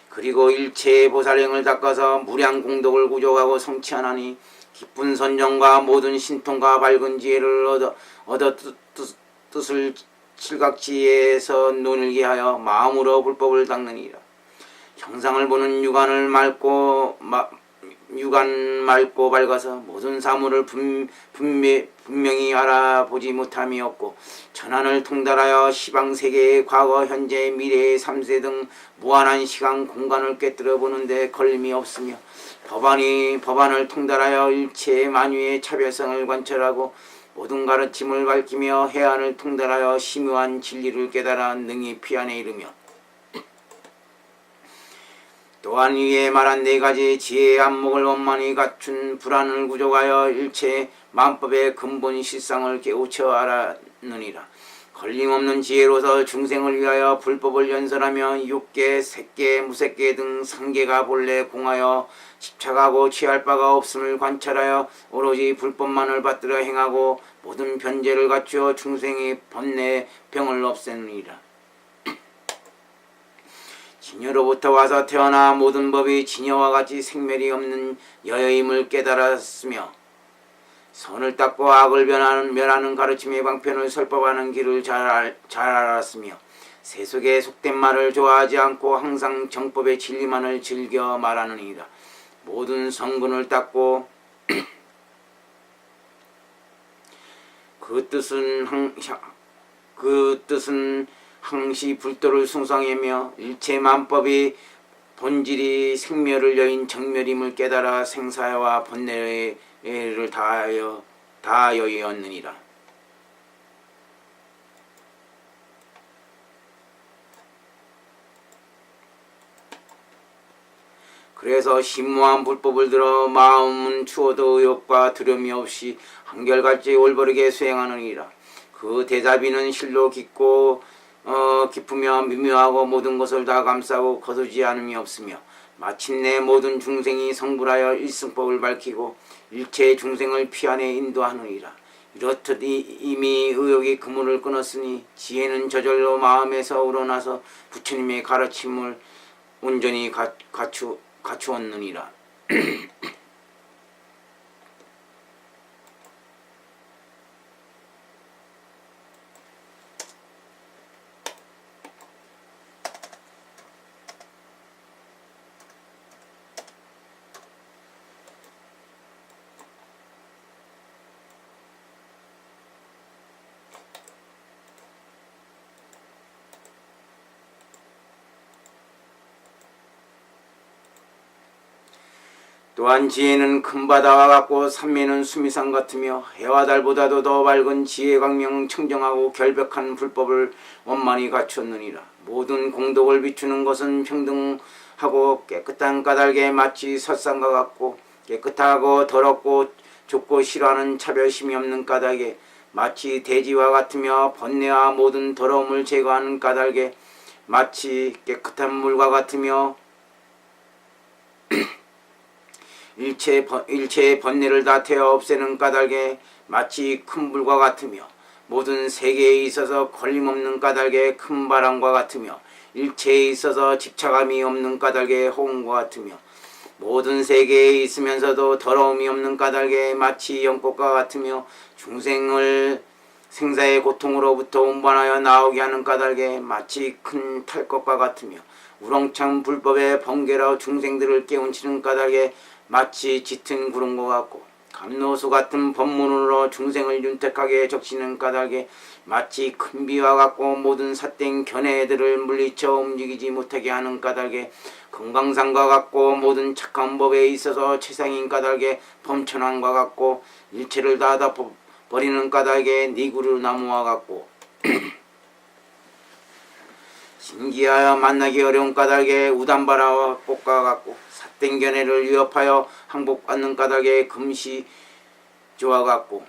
그리고 일체의 보살행을 닦아서 무량 공덕을 구족하고 성취하나니 깊은 선정과 모든 신통과 밝은 지혜를 얻어 뜻을 칠각지에서 논일게 하여 마음으로 불법을 닦느니라. 형상을 보는 육안 맑고 밝아서 모든 사물을 분명히 알아보지 못함이 없고 천안을 통달하여 시방세계의 과거, 현재, 미래의 3세 등 무한한 시간, 공간을 꿰뚫어 보는데 걸림이 없으며 법안을 통달하여 일체의 만유의 차별성을 관철하고 모든 가르침을 밝히며 해안을 통달하여 심오한 진리를 깨달아 능히 피안에 이르며 또한 위에 말한 4가지 지혜의 안목을 원만히 갖춘 불안을 구족하여 일체 만법의 근본 실상을 깨우쳐 알았느니라. 걸림없는 지혜로서 중생을 위하여 불법을 연설하며 육계, 색계, 무색계 등 3계가 본래 공하여 집착하고 취할 바가 없음을 관찰하여 오로지 불법만을 받들어 행하고 모든 변제를 갖추어 중생의 번뇌 병을 없애느니라. 진여로부터 와서 태어나 모든 법이 진여와 같이 생멸이 없는 여여임을 깨달았으며 선을 닦고 악을 멸하는 가르침의 방편을 설법하는 길을 잘 알았으며 세속에 속된 말을 좋아하지 않고 항상 정법의 진리만을 즐겨 말하느니라. 모든 성근을 닦고 그 뜻은 항시 불도를 숭상하며 일체 만법이 본질이 생멸을 여인 정멸임을 깨달아 생사와 번뇌를 다하여였느니라. 그래서 심오한 불법을 들어 마음은 추워도 의욕과 두려움이 없이 한결같이 올바르게 수행하느니라. 그 대자비는 실로 깊으며 미묘하고 모든 것을 다 감싸고 거두지 않음이 없으며 마침내 모든 중생이 성불하여 일승법을 밝히고 일체 중생을 피안에 인도하느니라. 이렇듯 이미 의욕이 그물을 끊었으니 지혜는 저절로 마음에서 우러나서 부처님의 가르침을 온전히 갖추었느니라. 또한 지혜는 큰 바다와 같고 삼매는 수미산 같으며 해와 달보다도 더 밝은 지혜 광명 청정하고 결백한 불법을 원만히 갖추었느니라. 모든 공덕을 비추는 것은 평등하고 깨끗한 까닭에 마치 설산과 같고 깨끗하고 더럽고 좁고 싫어하는 차별심이 없는 까닭에 마치 대지와 같으며 번뇌와 모든 더러움을 제거하는 까닭에 마치 깨끗한 물과 같으며 일체의 번뇌를 다 태워 없애는 까닭에 마치 큰 불과 같으며 모든 세계에 있어서 걸림없는 까닭에 큰 바람과 같으며 일체에 있어서 집착함이 없는 까닭에 호응과 같으며 모든 세계에 있으면서도 더러움이 없는 까닭에 마치 연꽃과 같으며 중생을 생사의 고통으로부터 운반하여 나오게 하는 까닭에 마치 큰 탈것과 같으며 우렁찬 불법의 번개로 중생들을 깨운치는 까닭에 마치 짙은 구름과 같고 감노수 같은 법문으로 중생을 윤택하게 적시는 까닭에 마치 큰 비와 같고 모든 삿된 견해들을 물리쳐 움직이지 못하게 하는 까닭에 금강산과 같고 모든 착한 법에 있어서 최상인 까닭에 범천왕과 같고 일체를 다 버리는 까닭에 니구르 나무와 같고 신기하여 만나기 어려운 까닭에 우단바라와 꽃과 같고 삿된 견해를 위협하여 항복받는 까닭에 금시조와 같고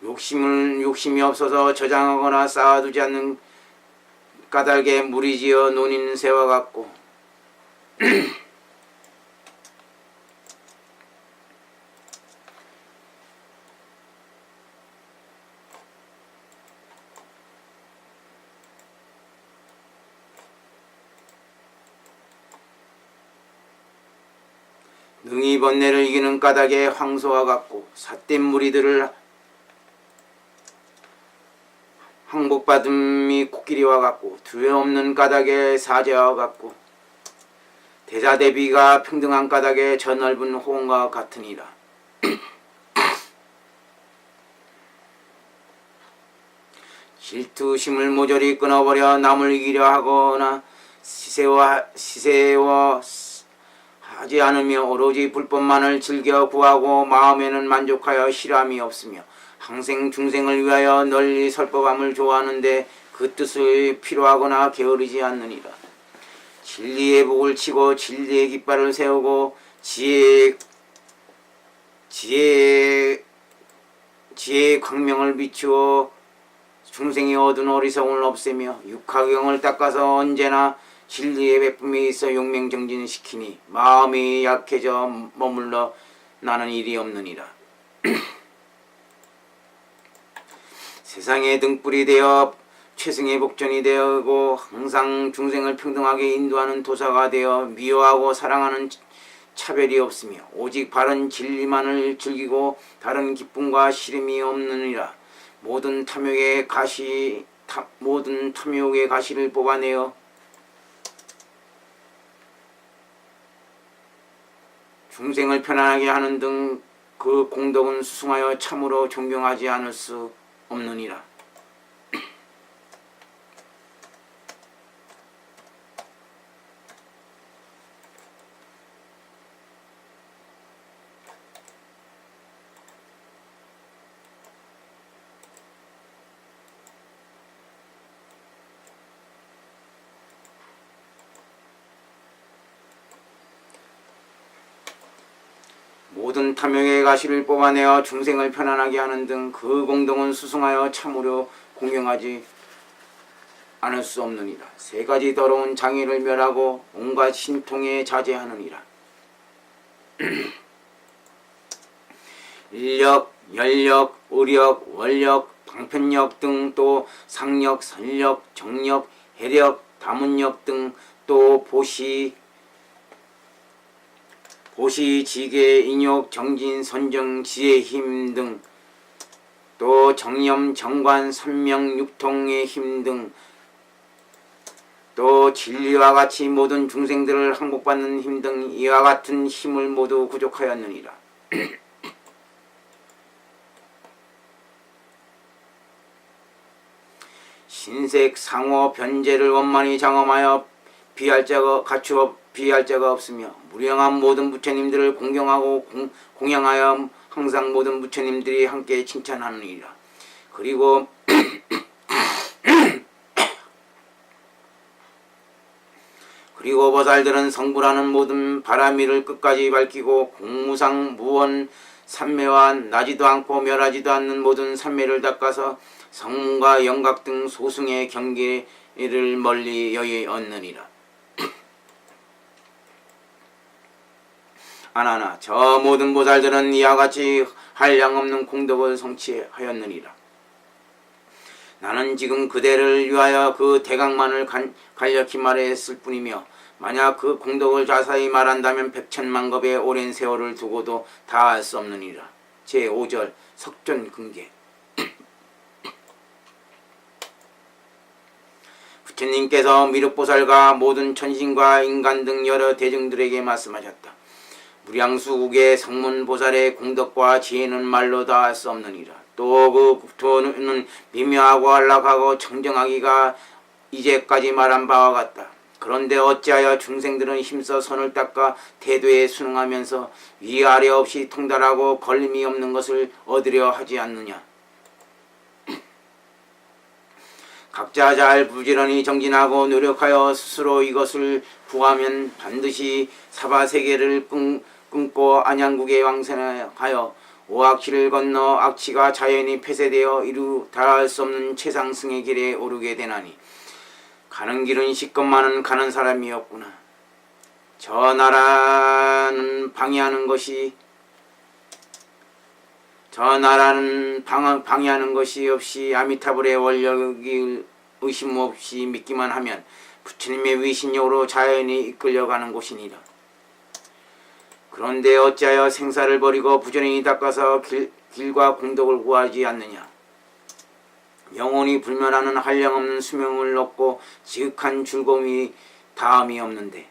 욕심이 없어서 저장하거나 쌓아두지 않는 까닭에 무리지어 논인 새와 같고 능히 번뇌를 이기는 까닭에 황소와 같고 삿된 무리들을 항복받음이 코끼리와 같고 두려움없는 까닭에 사자와 같고 대자대비가 평등한 까닭에 저 넓은 호응과 같으니라. 질투심을 모조리 끊어버려 남을 이기려 하거나 시세워 하지 않으며 오로지 불법만을 즐겨 구하고 마음에는 만족하여 실함이 없으며 항생 중생을 위하여 널리 설법함을 좋아하는데 그 뜻을 필요하거나 게으르지 않느니라. 진리의 복을 치고 진리의 깃발을 세우고 지혜의 광명을 비추어 중생이 얻은 어리석음을 없애며 육하경을 닦아서 언제나 진리의 베품에 있어 용맹정진시키니 마음이 약해져 머물러 나는 일이 없느니라. 세상의 등불이 되어 최승의 복전이 되고 항상 중생을 평등하게 인도하는 도사가 되어 미워하고 사랑하는 차별이 없으며 오직 바른 진리만을 즐기고 다른 기쁨과 시름이 없느니라. 모든 탐욕의 가시를 뽑아내어 중생을 편안하게 하는 등 그 공덕은 수승하여 참으로 존경하지 않을 수 없느니라. 모든 탐욕의 가시를 뽑아내어 중생을 편안하게 하는 등 그 공덕은 수승하여 참으로 공경하지 않을 수 없느니라. 세 가지 더러운 장애를 멸하고 온갖 신통에 자제하느니라. 인력, 연력, 의력, 원력, 방편력 등 또 상력, 선력, 정력, 해력, 다문력 등 또 보시, 지계, 인욕, 정진, 선정, 지혜의 힘 등 또 정념, 정관, 선명, 육통의 힘 등 또 진리와 같이 모든 중생들을 항복받는 힘 등 이와 같은 힘을 모두 구족하였느니라. 신색, 상호, 변제를 원만히 장엄하여 갖추어 비할 자가 없으며 무량한 모든 부처님들을 공경하고 공양하여 항상 모든 부처님들이 함께 칭찬하느니라. 그리고 보살들은 성불하는 모든 바라미를 끝까지 밝히고 공무상 무원 삼매와 나지도 않고 멸하지도 않는 모든 삼매를 닦아서 성문과 영각 등 소승의 경계를 멀리 여의 얻느니라. 아나나 저 모든 보살들은 이와 같이 한량없는 공덕을 성취하였느니라. 나는 지금 그대를 위하여 그 대강만을 간략히 말했을 뿐이며 만약 그 공덕을 자세히 말한다면 백천만겁의 오랜 세월을 두고도 다 알 수 없느니라. 제5절 석존근계. 부처님께서 미륵보살과 모든 천신과 인간 등 여러 대중들에게 말씀하셨다. 무량수국의 성문보살의 공덕과 지혜는 말로 다 알 수 없느니라. 또 그 국토는 미묘하고 안락하고 청정하기가 이제까지 말한 바와 같다. 그런데 어찌하여 중생들은 힘써 선을 닦아 태도에 순응하면서 위아래 없이 통달하고 걸림이 없는 것을 얻으려 하지 않느냐. 각자 잘 부지런히 정진하고 노력하여 스스로 이것을 구하면 반드시 사바세계를 끊고 안양국에 왕생하여 오악치를 건너 악치가 자연히 폐쇄되어 이루 달할 수 없는 최상승의 길에 오르게 되나니 가는 길은 시껏만은 가는 사람이었구나. 저 나라는 방해하는 것이 없이 아미타불의 원력을 의심 없이 믿기만 하면 부처님의 위신력으로 자연히 이끌려가는 곳이니라. 그런데 어찌하여 생사를 버리고 부지런히 닦아서 길과 공덕을 구하지 않느냐. 영원히 불멸하는 한량없는 수명을 얻고 지극한 즐거움이 다함이 없는데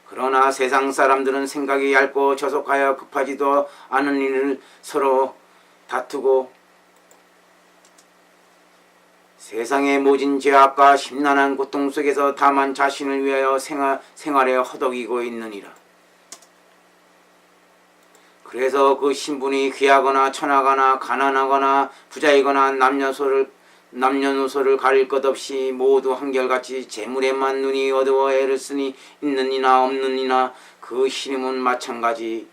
그러나 세상 사람들은 생각이 얇고 저속하여 급하지도 않은 일을 서로 다투고 세상의 모진 죄악과 심란한 고통 속에서 다만 자신을 위하여 생활에 허덕이고 있느니라. 그래서 그 신분이 귀하거나 천하거나 가난하거나 부자이거나 남녀노소를 가릴 것 없이 모두 한결같이 재물에만 눈이 어두워 애를 쓰니 있느니나 없느니나 그 신임은 마찬가지니라.